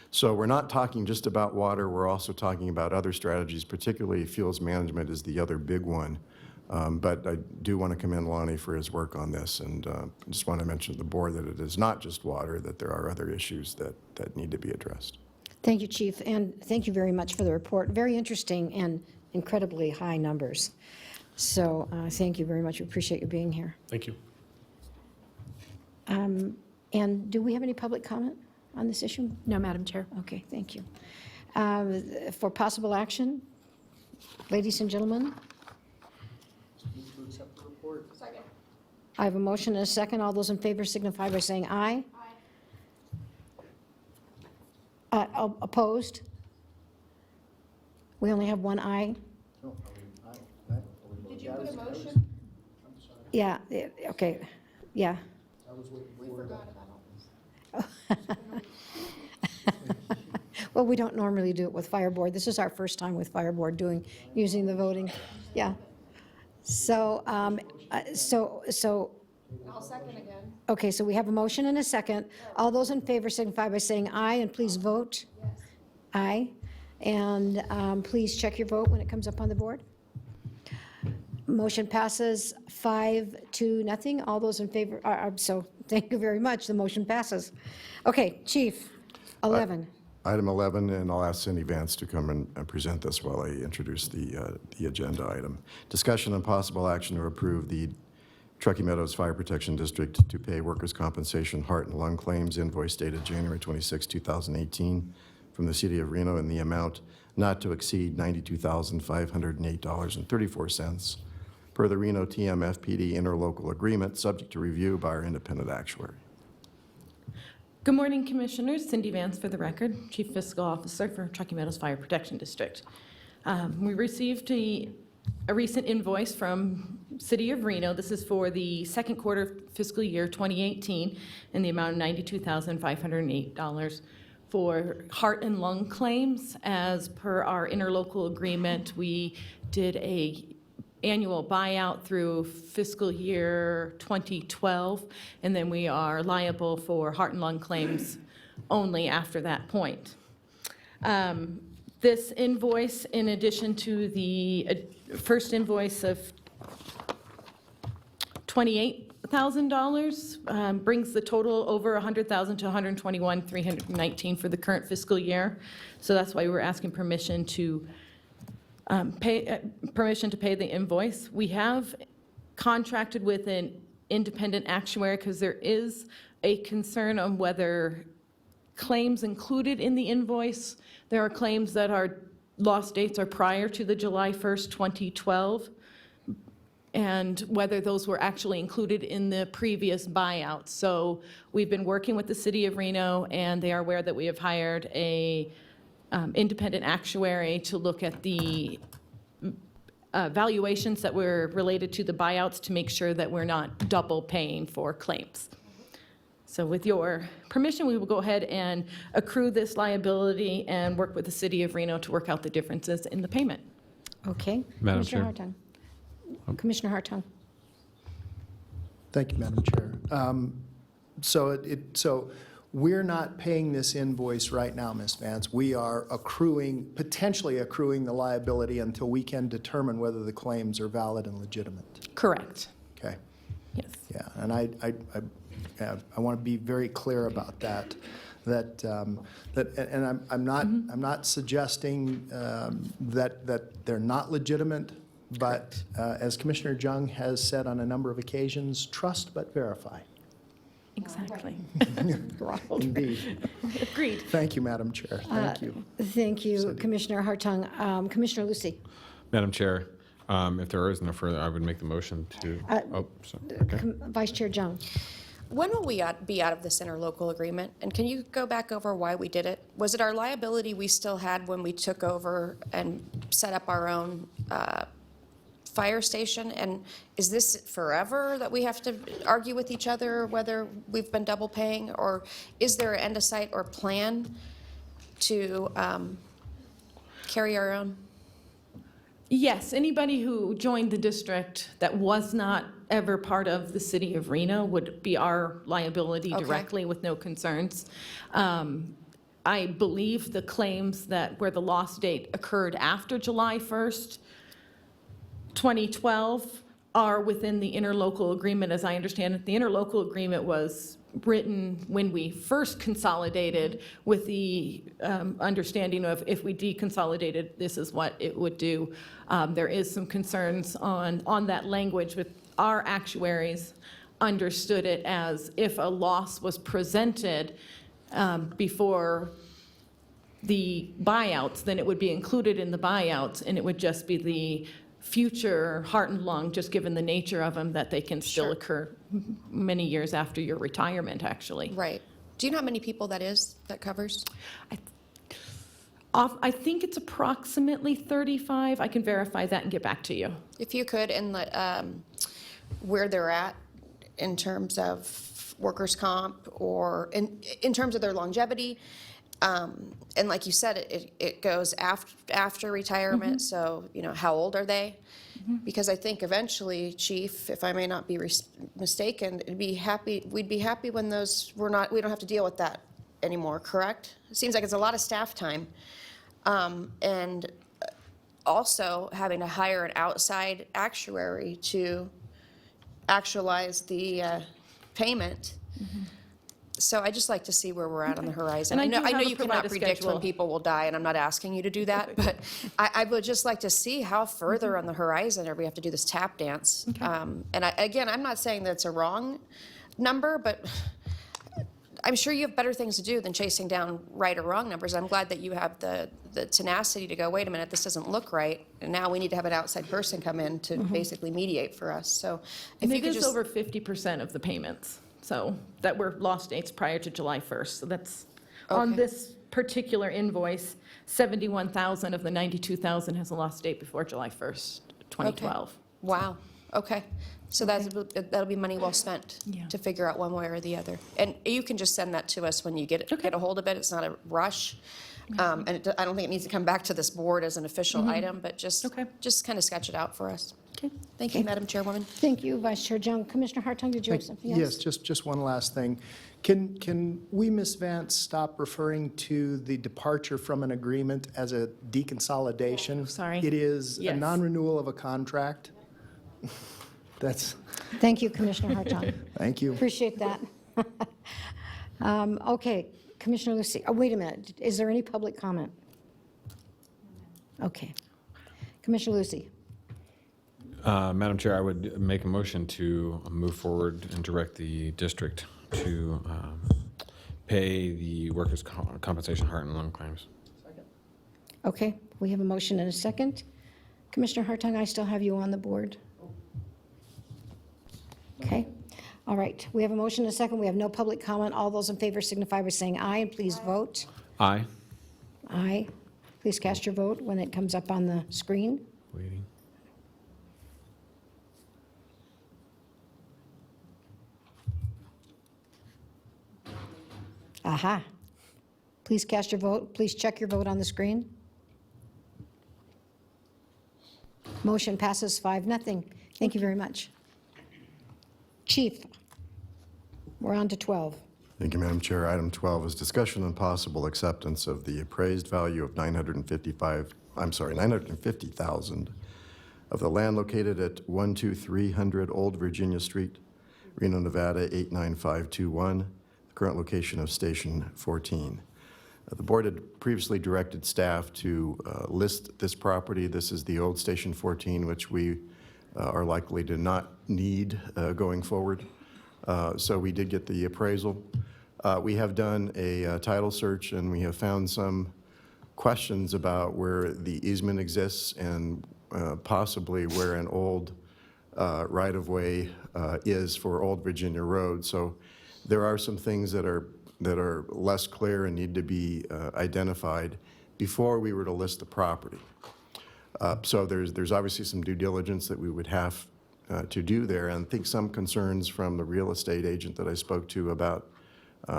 So we're not talking just about water, we're also talking about other strategies, particularly fuels management is the other big one. But I do want to commend Lonnie for his work on this, and I just want to mention to the board that it is not just water, that there are other issues that need to be addressed. Thank you, Chief, and thank you very much for the report. Very interesting and incredibly high numbers. So thank you very much. We appreciate you being here. Thank you. And do we have any public comment on this issue? No, Madam Chair. Okay, thank you. For possible action, ladies and gentlemen? I have a motion and a second. All those in favor signify by saying aye. Aye. Opposed? We only have one aye. Did you put a motion? Yeah, okay, yeah. We forgot about all this. Well, we don't normally do it with Fire Board. This is our first time with Fire Board using the voting. Yeah. So So. I'll second again. Okay, so we have a motion and a second. All those in favor signify by saying aye, and please vote. Yes. Aye. And please check your vote when it comes up on the board. Motion passes 5-0. All those in favor, so thank you very much. The motion passes. Okay, Chief, 11. Item 11, and I'll ask Cindy Vance to come and present this while I introduce the agenda item. Discussion and possible action to approve the Truckee Meadows Fire Protection District to pay workers' compensation heart and lung claims invoice dated January 26, 2018 from the City of Reno in the amount not to exceed $92,508.34 per the Reno TMFPD interlocal agreement, subject to review by our independent actuary. Good morning, Commissioners. Cindy Vance for the record, Chief Fiscal Officer for Truckee Meadows Fire Protection District. We received a recent invoice from City of Reno. This is for the second quarter fiscal year 2018 in the amount of $92,508 for heart and lung claims. As per our interlocal agreement, we did a annual buyout through fiscal year 2012, and then we are liable for heart and lung claims only after that point. This invoice, in addition to the first invoice of $28,000, brings the total over $100,000 to $121,319 for the current fiscal year. So that's why we're asking permission to pay the invoice. We have contracted with an independent actuary because there is a concern on whether claims included in the invoice, there are claims that our lost dates are prior to the July 1st, 2012, and whether those were actually included in the previous buyout. So we've been working with the City of Reno, and they are aware that we have hired a independent actuary to look at the valuations that were related to the buyouts to make sure that we're not double paying for claims. So with your permission, we will go ahead and accrue this liability and work with the City of Reno to work out the differences in the payment. Okay. Madam Commissioner Chair. Hartung. Commissioner Hartung. Thank you, Madam Chair. So we're not paying this invoice right now, Ms. Vance. We are potentially accruing the liability until we can determine whether the claims are valid and legitimate. Correct. Okay. Yes. Yeah, and I want to be very clear about that. I'm not suggesting that they're not legitimate, but as Commissioner Jung has said on a number of occasions, trust but verify. Exactly. Indeed. Agreed. Thank you, Madam Chair. Thank you. Thank you, Commissioner Hartung. Commissioner Lucy. Madam Chair, if there is no further, I would make the motion to, okay. Vice Chair Jung. When will we be out of this interlocal agreement? And can you go back over why we did it? Was it our liability we still had when we took over and set up our own fire station? And is this forever that we have to argue with each other whether we've been double paying? Or is there an end of sight or plan to carry our own? Yes, anybody who joined the district that was not ever part of the City of Reno would be our liability directly with no concerns. I believe the claims that where the lost date occurred after July 1st, 2012 are within the interlocal agreement, as I understand it. The interlocal agreement was written when we first consolidated with the understanding of if we deconsolidated, this is what it would do. There is some concerns on that language with our actuaries understood it as if a loss was presented before the buyouts, then it would be included in the buyouts, and it would just be the future heart and lung, just given the nature of them, that they can still occur many years after your retirement, actually. Right. Do you know how many people that covers? I think it's approximately 35. I can verify that and get back to you. If you could, and where they're at in terms of workers' comp or in terms of their longevity, And like you said, it goes after retirement, so, how old are they? Because I think eventually, Chief, if I may not be mistaken, we'd be happy when we don't have to deal with that anymore, correct? It seems like it's a lot of staff time. And also having to hire an outside actuary to actualize the payment. So I just like to see where we're at on the horizon. And I do I know have a you cannot provider predict when schedule. people will die, and I'm not asking you to do that, but I would just like to see how further on the horizon are we have to do this tap dance. And again, I'm not saying that it's a wrong number, but I'm sure you have better things to do than chasing down right or wrong numbers. I'm glad that you have the tenacity to go, wait a minute, this doesn't look right, and now we need to have an outside person come in to basically mediate for us. So if And you it could is just... over 50% of the payments, so that were lost dates prior to July 1st. So that's, on Okay. this particular invoice, 71,000 of the 92,000 has a lost date before July 1st, 2012. Wow, okay. So that'll be money well spent Yeah. to figure out one way or the other. And you can just send that to us when you get a hold of it. It's not a rush. And I don't think it needs to come back to this board as an official item, but just kind of sketch it out for us. Okay. Thank you, Madam Chairwoman. Thank you, Vice Chair Jung. Commissioner Hartung, did you have something else? Yes, just one last thing. Can we, Ms. Vance, stop referring to the departure from an agreement as a deconsolidation? Sorry. It is a Yes. non-renewal of a contract. That's, Thank you, Commissioner Hartung. thank you. Appreciate that. Okay, Commissioner Lucy, wait a minute. Is there any public comment? Okay. Commissioner Lucy. Madam Chair, I would make a motion to move forward and direct the district to pay the workers' compensation heart and lung claims. Okay, we have a motion and a second. Commissioner Hartung, I still have you on the board. Okay, all right. We have a motion and a second. We have no public comment. All those in favor signify by saying aye, and please vote. Aye. Aye. Please cast your vote when it comes up on the screen. Waiting. Aha. Please cast your vote. Please check your vote on the screen. Motion passes 5-0. Thank you very much. Chief, we're on to 12. Thank you, Madam Chair. Item 12 is discussion and possible acceptance of the appraised value of $950,000 of the land located at 12300 Old Virginia Street, Reno, Nevada 89521, the current location of Station 14. The board had previously directed staff to list this property. This is the old Station 14, which we are likely to not need going forward. So we did get the appraisal. We have done a title search, and we have found some questions about where the easement exists and possibly where an old right-of-way is for Old Virginia Road. So there are some things that are less clear and need to be identified before we were to list the property. So there's obviously some due diligence that we would have to do there, and I think some concerns from the real estate agent that I spoke to about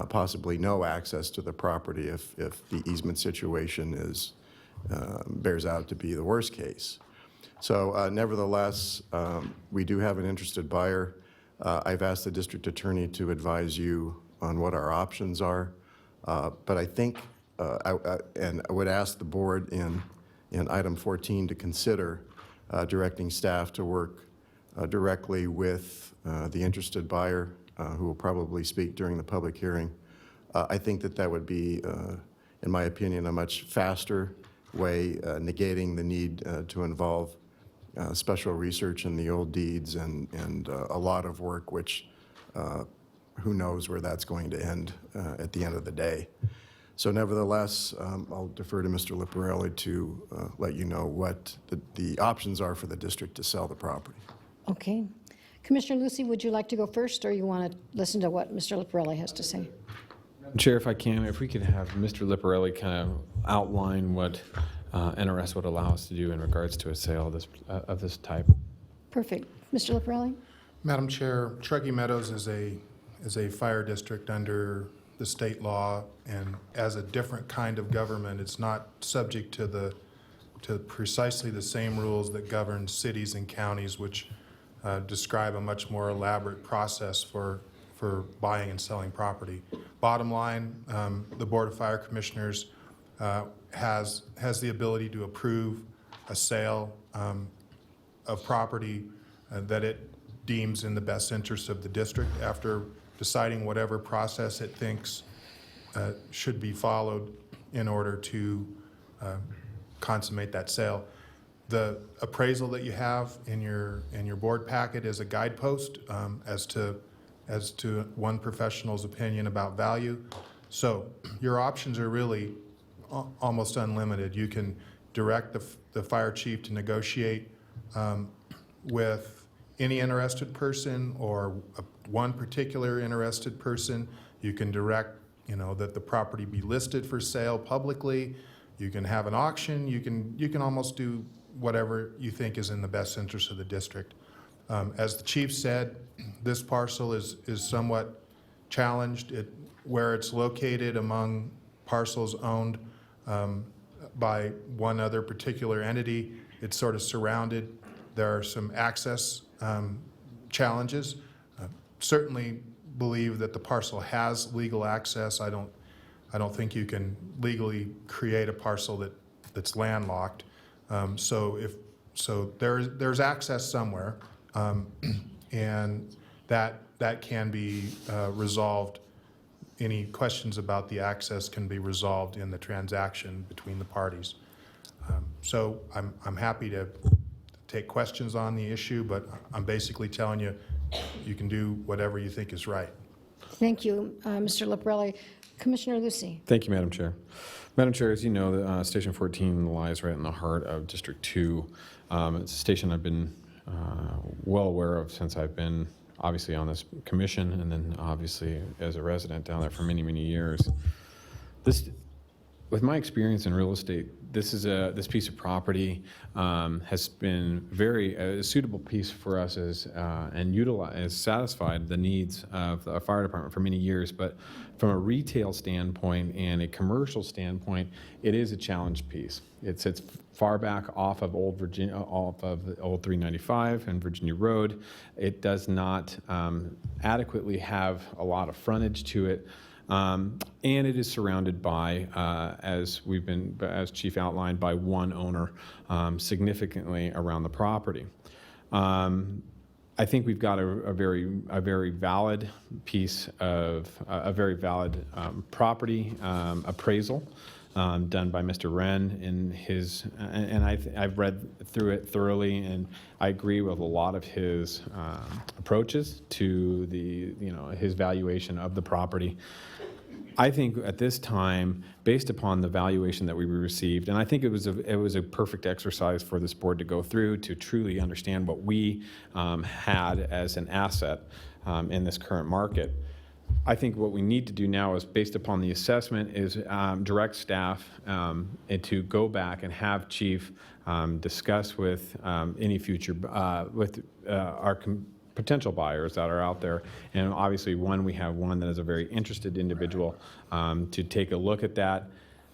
possibly no access to the property if the easement situation bears out to be the worst case. So nevertheless, we do have an interested buyer. I've asked the district attorney to advise you on what our options are, but I think, and I would ask the board in item 14 to consider directing staff to work directly with the interested buyer, who will probably speak during the public hearing. I think that would be, in my opinion, a much faster way, negating the need to involve special research in the old deeds and a lot of work, which who knows where that's going to end at the end of the day. So nevertheless, I'll defer to Mr. Liparelli to let you know what the options are for the district to sell the property. Okay. Commissioner Lucy, would you like to go first, or you want to listen to what Mr. Liparelli has to say? Chair, if I can, if we could have Mr. Liparelli kind of outline what NRS would allow us to do in regards to a sale of this type. Perfect. Mr. Liparelli? Madam Chair, Truckee Meadows is a fire district under the state law, and as a different kind of government, it's not subject to precisely the same rules that govern cities and counties, which describe a much more elaborate process for buying and selling property. Bottom line, the Board of Fire Commissioners has the ability to approve a sale of property that it deems in the best interest of the district after deciding whatever process it thinks should be followed in order to consummate that sale. The appraisal that you have in your board packet is a guidepost as to one professional's opinion about value. So your options are really almost unlimited. You can direct the fire chief to negotiate with any interested person or one particular interested person. You can direct, that the property be listed for sale publicly. You can have an auction. You can almost do whatever you think is in the best interest of the district. As the chief said, this parcel is somewhat challenged. Where it's located among parcels owned by one other particular entity, it's sort of surrounded. There are some access challenges. Certainly believe that the parcel has legal access. I don't think you can legally create a parcel that's landlocked. So there's access somewhere, and that can be resolved. Any questions about the access can be resolved in the transaction between the parties. So I'm happy to take questions on the issue, but I'm basically telling you, you can do whatever you think is right. Thank you, Mr. Leporelli. Commissioner Lucy. Thank you, Madam Chair. Madam Chair, as you know, Station 14 lies right in the heart of District 2. It's a station I've been well aware of since I've been obviously on this commission and then obviously as a resident down there for many, many years. With my experience in real estate, this piece of property has been a suitable piece for us and satisfied the needs of the fire department for many years. But from a retail standpoint and a commercial standpoint, it is a challenge piece. It sits far back off of old Virginia, off of the old 395 and Virginia Road. It does not adequately have a lot of frontage to it. And it is surrounded by, as Chief outlined, by one owner significantly around the property. I think we've got a very valid piece of a very valid property appraisal done by Mr. Wren in his, and I've read through it thoroughly, and I agree with a lot of his approaches to his valuation of the property. I think at this time, based upon the valuation that we received, and I think it was a perfect exercise for this board to go through to truly understand what we had as an asset in this current market. I think what we need to do now is, based upon the assessment, is direct staff and to go back and have Chief discuss with any future with our potential buyers that are out there, and obviously we have one that is a very interested individual to take a look at that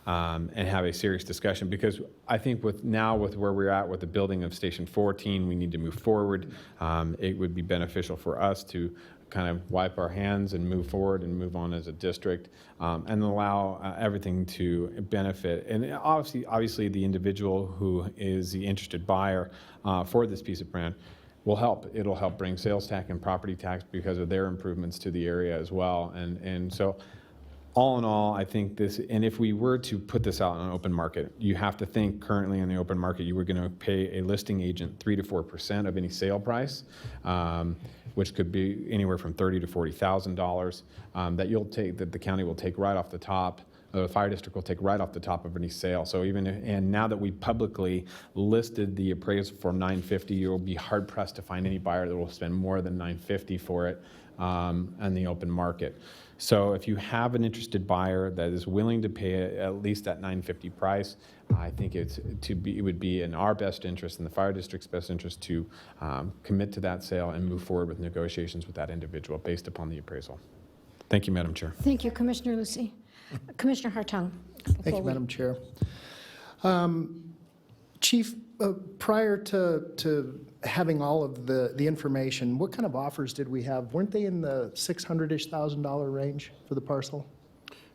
and have a serious discussion, because I think with where we're at with the building of Station 14, we need to move forward. It would be beneficial for us to kind of wipe our hands and move forward and move on as a district, and allow everything to benefit. And obviously the individual who is the interested buyer for this piece of land will help. It'll help bring sales tax and property tax because of their improvements to the area as well. And so all in all, I think this, and if we were to put this out on an open market, you have to think currently in the open market, you were going to pay a listing agent 3 to 4% of any sale price, which could be anywhere from $30,000 to $40,000 that the county will take right off the top. The fire district will take right off the top of any sale. So and now that we publicly listed the appraisal for $950, you'll be hard pressed to find any buyer that will spend more than $950 for it on the open market. So if you have an interested buyer that is willing to pay at least that $950 price, I think it would be in our best interest, in the fire district's best interest, to commit to that sale and move forward with negotiations with that individual based upon the appraisal. Thank you, Madam Chair. Thank you, Commissioner Lucy. Commissioner Hartung. Thank you, Madam Chair. Chief, prior to having all of the information, what kind of offers did we have? Weren't they in the $600-ish thousand range for the parcel?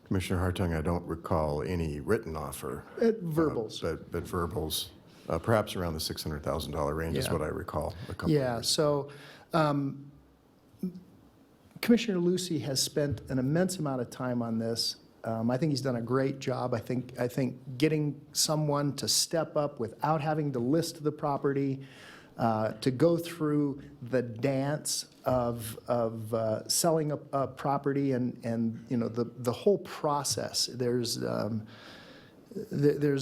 Commissioner Hartung, I don't recall any written offer. Verbals. But verbals, perhaps around the $600,000 range is Yeah. what I recall a couple of Yeah, years. so Commissioner Lucy has spent an immense amount of time on this. I think he's done a great job. I think getting someone to step up without having to list the property, to go through the dance of selling a property and you know the whole process. There's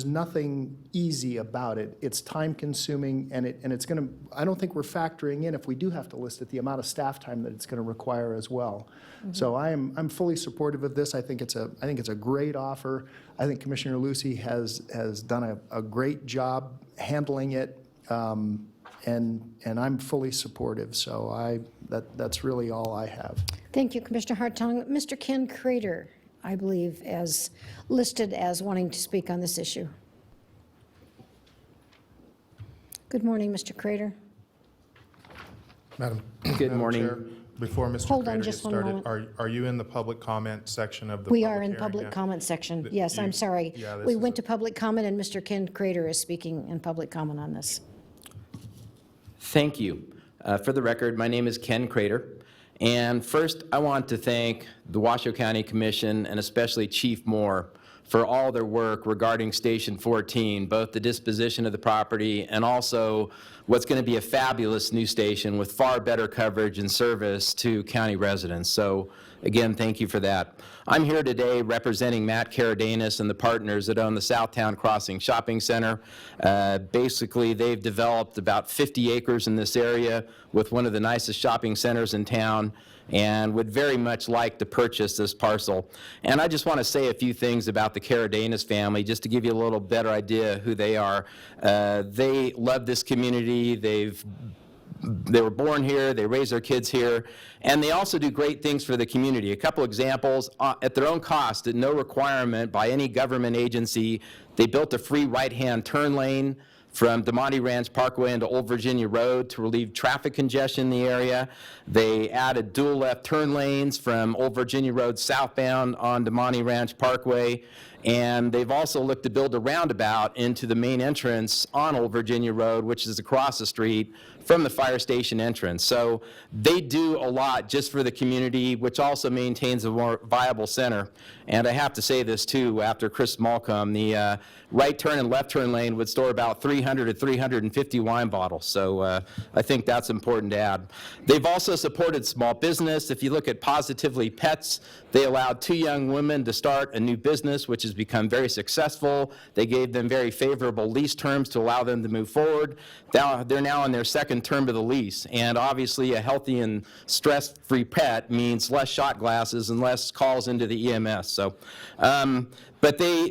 nothing easy about it. It's time consuming and it's going to, I don't think we're factoring in, if we do have to list it, the amount of staff time that it's going to require as well. So I'm fully supportive of this. I think it's a great offer. I think Commissioner Lucy has done a great job handling it. And I'm fully supportive, so that's really all I have. Thank you, Commissioner Hartung. Mr. Ken Crater, I believe, as listed as wanting to speak on this issue. Good morning, Mr. Crater. Madam Good morning. Chair, before Mr. Hold on Crater gets just one started, moment. are you in the public comment section of the We public are in hearing public yet? comment section. Th- Yes, you- I'm sorry. yeah, this We is went a- to public comment, and Mr. Ken Crater is speaking in public comment on this. Thank you. For the record, my name is Ken Crater. And first, I want to thank the Washoe County Commission and especially Chief Moore for all their work regarding Station 14, both the disposition of the property and also what's going to be a fabulous new station with far better coverage and service to county residents. So again, thank you for that. I'm here today representing Matt Caradanis and the partners that own the Southtown Crossing Shopping Center. Basically, they've developed about 50 acres in this area with one of the nicest shopping centers in town and would very much like to purchase this parcel. And I just want to say a few things about the Caradanis family, just to give you a little better idea who they are. They love this community. They were born here, they raised their kids here, and they also do great things for the community. A couple examples, at their own cost, at no requirement by any government agency, they built a free right-hand turn lane from DeMonte Ranch Parkway into Old Virginia Road to relieve traffic congestion in the area. They added dual left turn lanes from Old Virginia Road southbound on DeMonte Ranch Parkway. And they've also looked to build a roundabout into the main entrance on Old Virginia Road, which is across the street from the fire station entrance. So they do a lot just for the community, which also maintains a more viable center. And I have to say this too, after Chris Malcolm, the right turn and left turn lane would store about 300 to 350 wine bottles. So I think that's important to add. They've also supported small business. If you look at Positively Pets, they allowed 2 young women to start a new business, which has become very successful. They gave them very favorable lease terms to allow them to move forward. They're now in their second term of the lease. And obviously, a healthy and stress-free pet means less shot glasses and less calls into the EMS. So, but they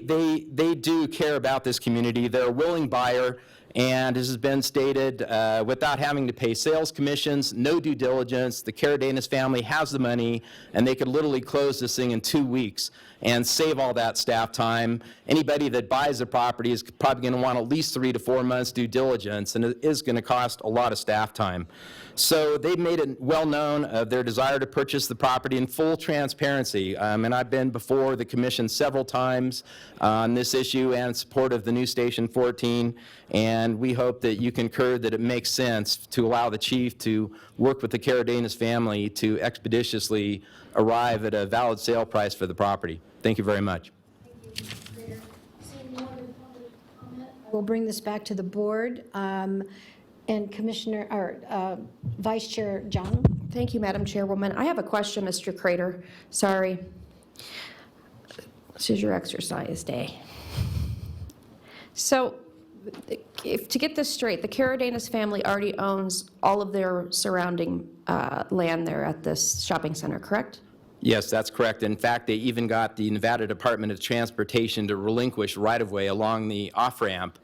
do care about this community. They're a willing buyer. And as has been stated, without having to pay sales commissions, no due diligence, the Caradanis family has the money, and they could literally close this thing in 2 weeks and save all that staff time. Anybody that buys a property is probably going to want at least 3 to 4 months due diligence, and it is going to cost a lot of staff time. So they've made it well known of their desire to purchase the property in full transparency. And I've been before the commission several times on this issue and in support of the new Station 14. And we hope that you concur that it makes sense to allow the chief to work with the Caradanis family to expeditiously arrive at a valid sale price for the property. Thank you very much. We'll bring this back to the board. And Commissioner, or Vice Chair John? Thank you, Madam Chairwoman. I have a question, Mr. Crater. Sorry. This is your exercise day. So, to get this straight, the Caradanis family already owns all of their surrounding land there at this shopping center, correct? Yes, that's correct. In fact, they even got the Nevada Department of Transportation to relinquish right-of-way along the off-ramp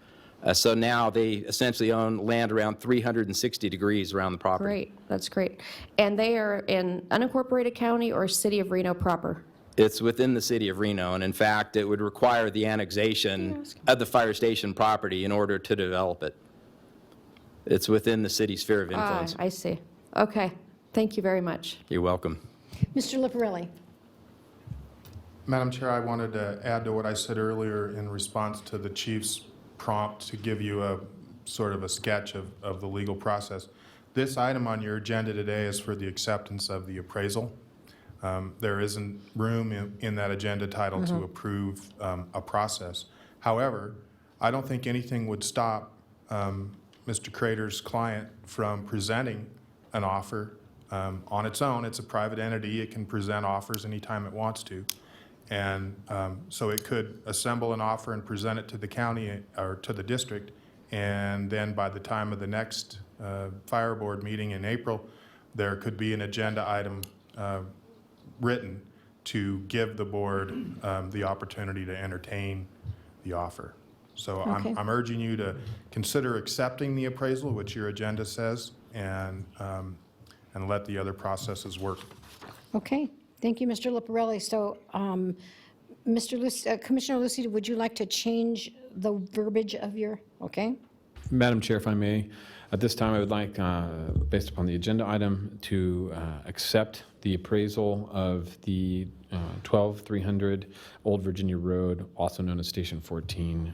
So now they essentially own land around 360 degrees around the property. Great, that's great. And they are in unincorporated county or city of Reno proper? It's within the city of Reno, and in fact, it would require the annexation of the fire station property in order to develop it. It's within the city's sphere of influence. I see. Okay, thank you very much. You're welcome. Mr. Liparelli? Madam Chair, I wanted to add to what I said earlier in response to the chief's prompt to give you a sort of a sketch of the legal process. This item on your agenda today is for the acceptance of the appraisal. There isn't room in that agenda title to approve a process. However, I don't think anything would stop Mr. Crater's client from presenting an offer on its own. It's a private entity. It can present offers anytime it wants to. And so it could assemble an offer and present it to the county or to the district. And then by the time of the next fire board meeting in April, there could be an agenda item written to give the board the opportunity to entertain the offer. So Okay. I'm urging you to consider accepting the appraisal, which your agenda says, and let the other processes work. Okay, thank you, Mr. Liparelli. So, Commissioner Lucy, would you like to change the verbiage of your, okay? Madam Chair, if I may, at this time, I would like, based upon the agenda item, to accept the appraisal of the 12300 Old Virginia Road, also known as Station 14,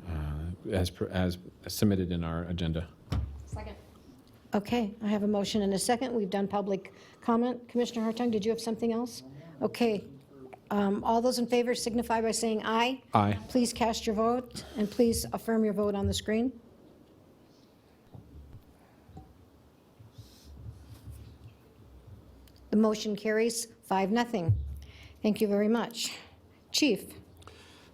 as submitted in our agenda. Okay, I have a motion and a second. We've done public comment. Commissioner Hartung, did you have something else? Okay. All those in favor signify by saying aye. Aye. Please cast your vote, and please affirm your vote on the screen. The motion carries 5-0. Thank you very much. Chief?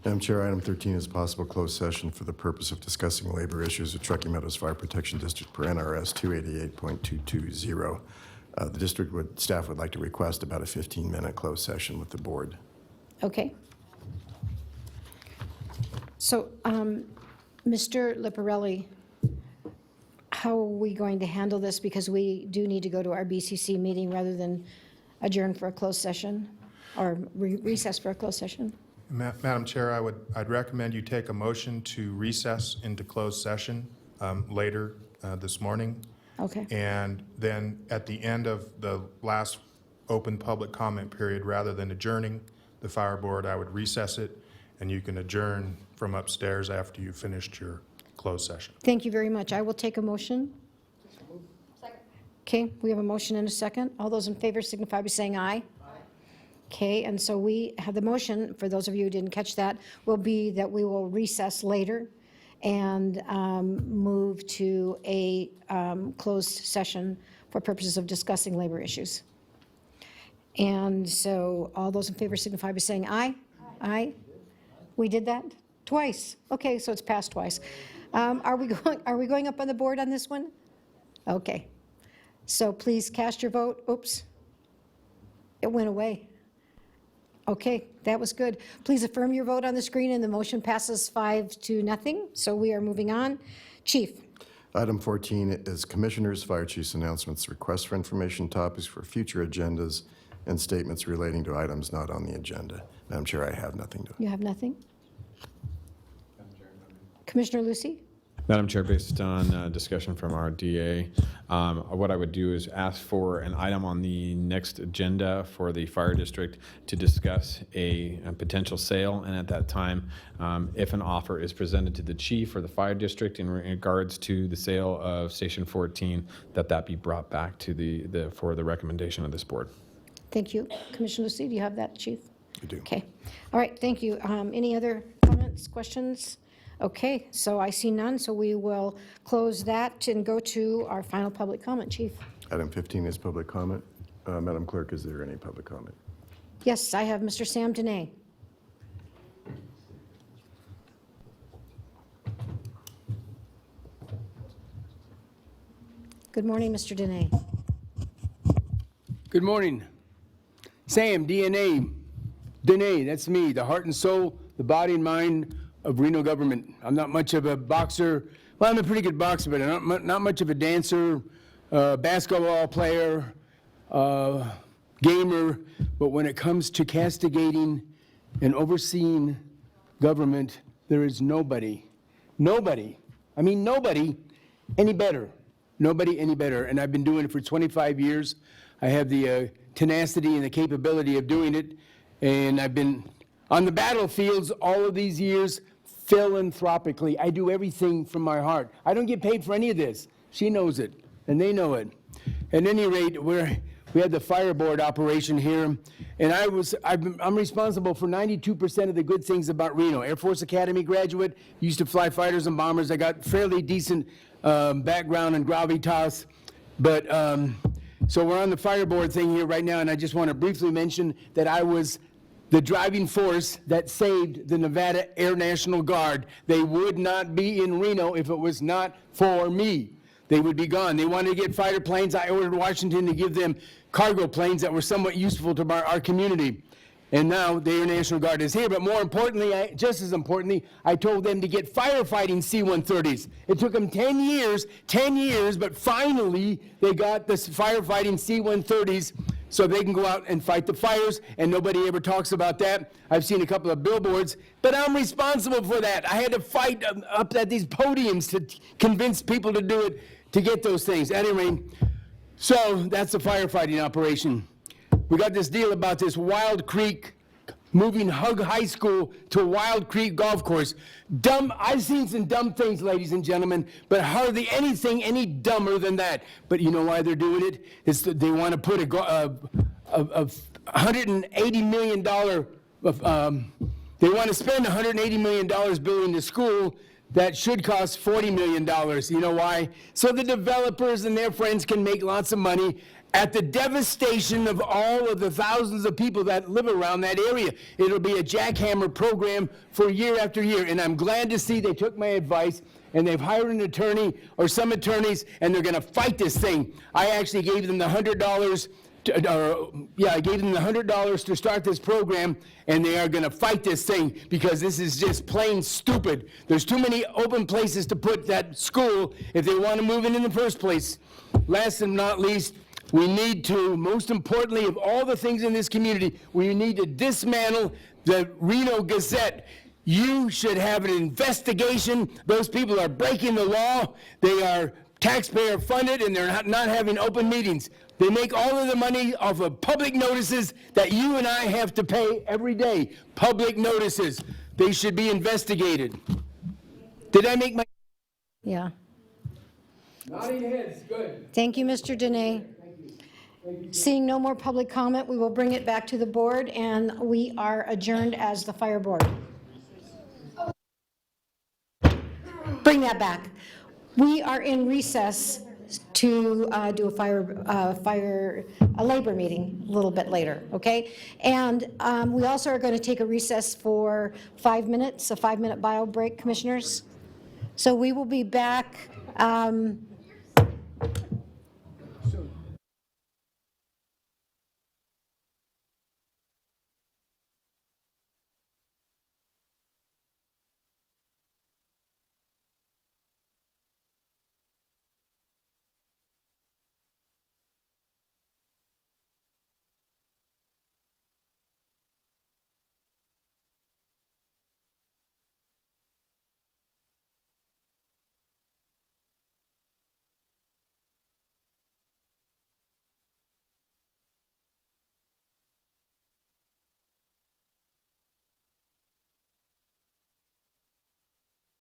Madam Chair, item 13 is possible closed session for the purpose of discussing labor issues at Truckee Meadows Fire Protection District per NRS 288.220. The staff would like to request about a 15-minute closed session with the board. Okay. So, Mr. Liparelli, how are we going to handle this? Because we do need to go to our BCC meeting rather than adjourn for a closed session or recess for a closed session. Madam Chair, I'd recommend you take a motion to recess into closed session later this morning. Okay. And then at the end of the last open public comment period, rather than adjourning the fire board, I would recess it, and you can adjourn from upstairs after you've finished your closed session. Thank you very much. I will take a motion. Okay, we have a motion and a second. All those in favor signify by saying aye. Okay, and so we have the motion, for those of you who didn't catch that, will be that we will recess later and move to a closed session for purposes of discussing labor issues. And so all those in favor signify by saying aye. Aye. We did that twice. Okay, so it's passed twice. Are we going up on the board on this one? Okay. So please cast your vote. Oops. It went away. Okay, that was good. Please affirm your vote on the screen, and the motion passes 5-0. So we are moving on. Chief? Item 14 is Commissioners, Fire Chiefs announcements, requests for information, topics for future agendas, and statements relating to items not on the agenda. Madam Chair, I have nothing to. You have nothing? Commissioner Lucy? Madam Chair, based on discussion from our DA, what I would do is ask for an item on the next agenda for the fire district to discuss a potential sale, and at that time, if an offer is presented to the chief or the fire district in regards to the sale of Station 14, that be brought back to for the recommendation of this board. Thank you. Commissioner Lucy, do you have that, Chief? I do. Okay. All right, thank you. Any other comments, questions? Okay, so I see none, so we will close that and go to our final public comment, Chief. Item 15 is public comment. Madam Clerk, is there any public comment? Yes, I have Mr. Sam Dene. Good morning, Mr. Dene. Good morning. Sam, Dene, that's me, the heart and soul, the body and mind of Reno government. I'm not much of a boxer, Well, I'm a pretty good boxer, but I'm not much of a dancer, basketball player, gamer. But when it comes to castigating and overseeing government, there is nobody, I mean nobody, any better. Nobody any better. And I've been doing it for 25 years. I have the tenacity and the capability of doing it. And I've been on the battlefields all of these years philanthropically. I do everything from my heart. I don't get paid for any of this. She knows it, and they know it. At any rate, we had the fire board operation here, and I'm responsible for 92% of the good things about Reno. Air Force Academy graduate, used to fly fighters and bombers. I got fairly decent background in gravitas, but so we're on the fire board thing here right now, and I just want to briefly mention that I was the driving force that saved the Nevada Air National Guard. They would not be in Reno if it was not for me. They would be gone. They wanted to get fighter planes. I ordered Washington to give them cargo planes that were somewhat useful to our community. And now the Air National Guard is here. But more importantly, just as importantly, I told them to get firefighting C-130s. It took them 10 years, but finally they got the firefighting C-130s so they can go out and fight the fires, and nobody ever talks about that. I've seen a couple of billboards, but I'm responsible for that. I had to fight up at these podiums to convince people to do it, to get those things. Anyway, so that's the firefighting operation. We got this deal about this Wild Creek, moving Hug High School to Wild Creek Golf Course. Dumb, I've seen some dumb things, ladies and gentlemen, but hardly anything any dumber than that. But you know why they're doing it? It's that they want to put a $180 million, they want to spend $180 million building the school that should cost $40 million. You know why? So the developers and their friends can make lots of money at the devastation of all of the thousands of people that live around that area. It'll be a jackhammer program for year after year, and I'm glad to see they took my advice and they've hired an attorney or some attorneys, and they're going to fight this thing. I actually gave them the $100 I gave them the $100 to start this program, and they are going to fight this thing because this is just plain stupid. There's too many open places to put that school if they want to move in the first place. Last and not least, we need to, most importantly of all the things in this community, we need to dismantle the Reno Gazette. You should have an investigation. Those people are breaking the law. They are taxpayer funded, and they're not having open meetings. They make all of the money off of public notices that you and I have to pay every day. Public notices. They should be investigated. Did I make my... Yeah. Nodding heads, good. Thank you, Mr. Dene. Seeing no more public comment, we will bring it back to the board, and we are adjourned as the fire board. Bring that back. We are in recess to do a labor meeting a little bit later, okay? And we also are going to take a recess for 5 minutes, a 5-minute bio break, commissioners. So we will be back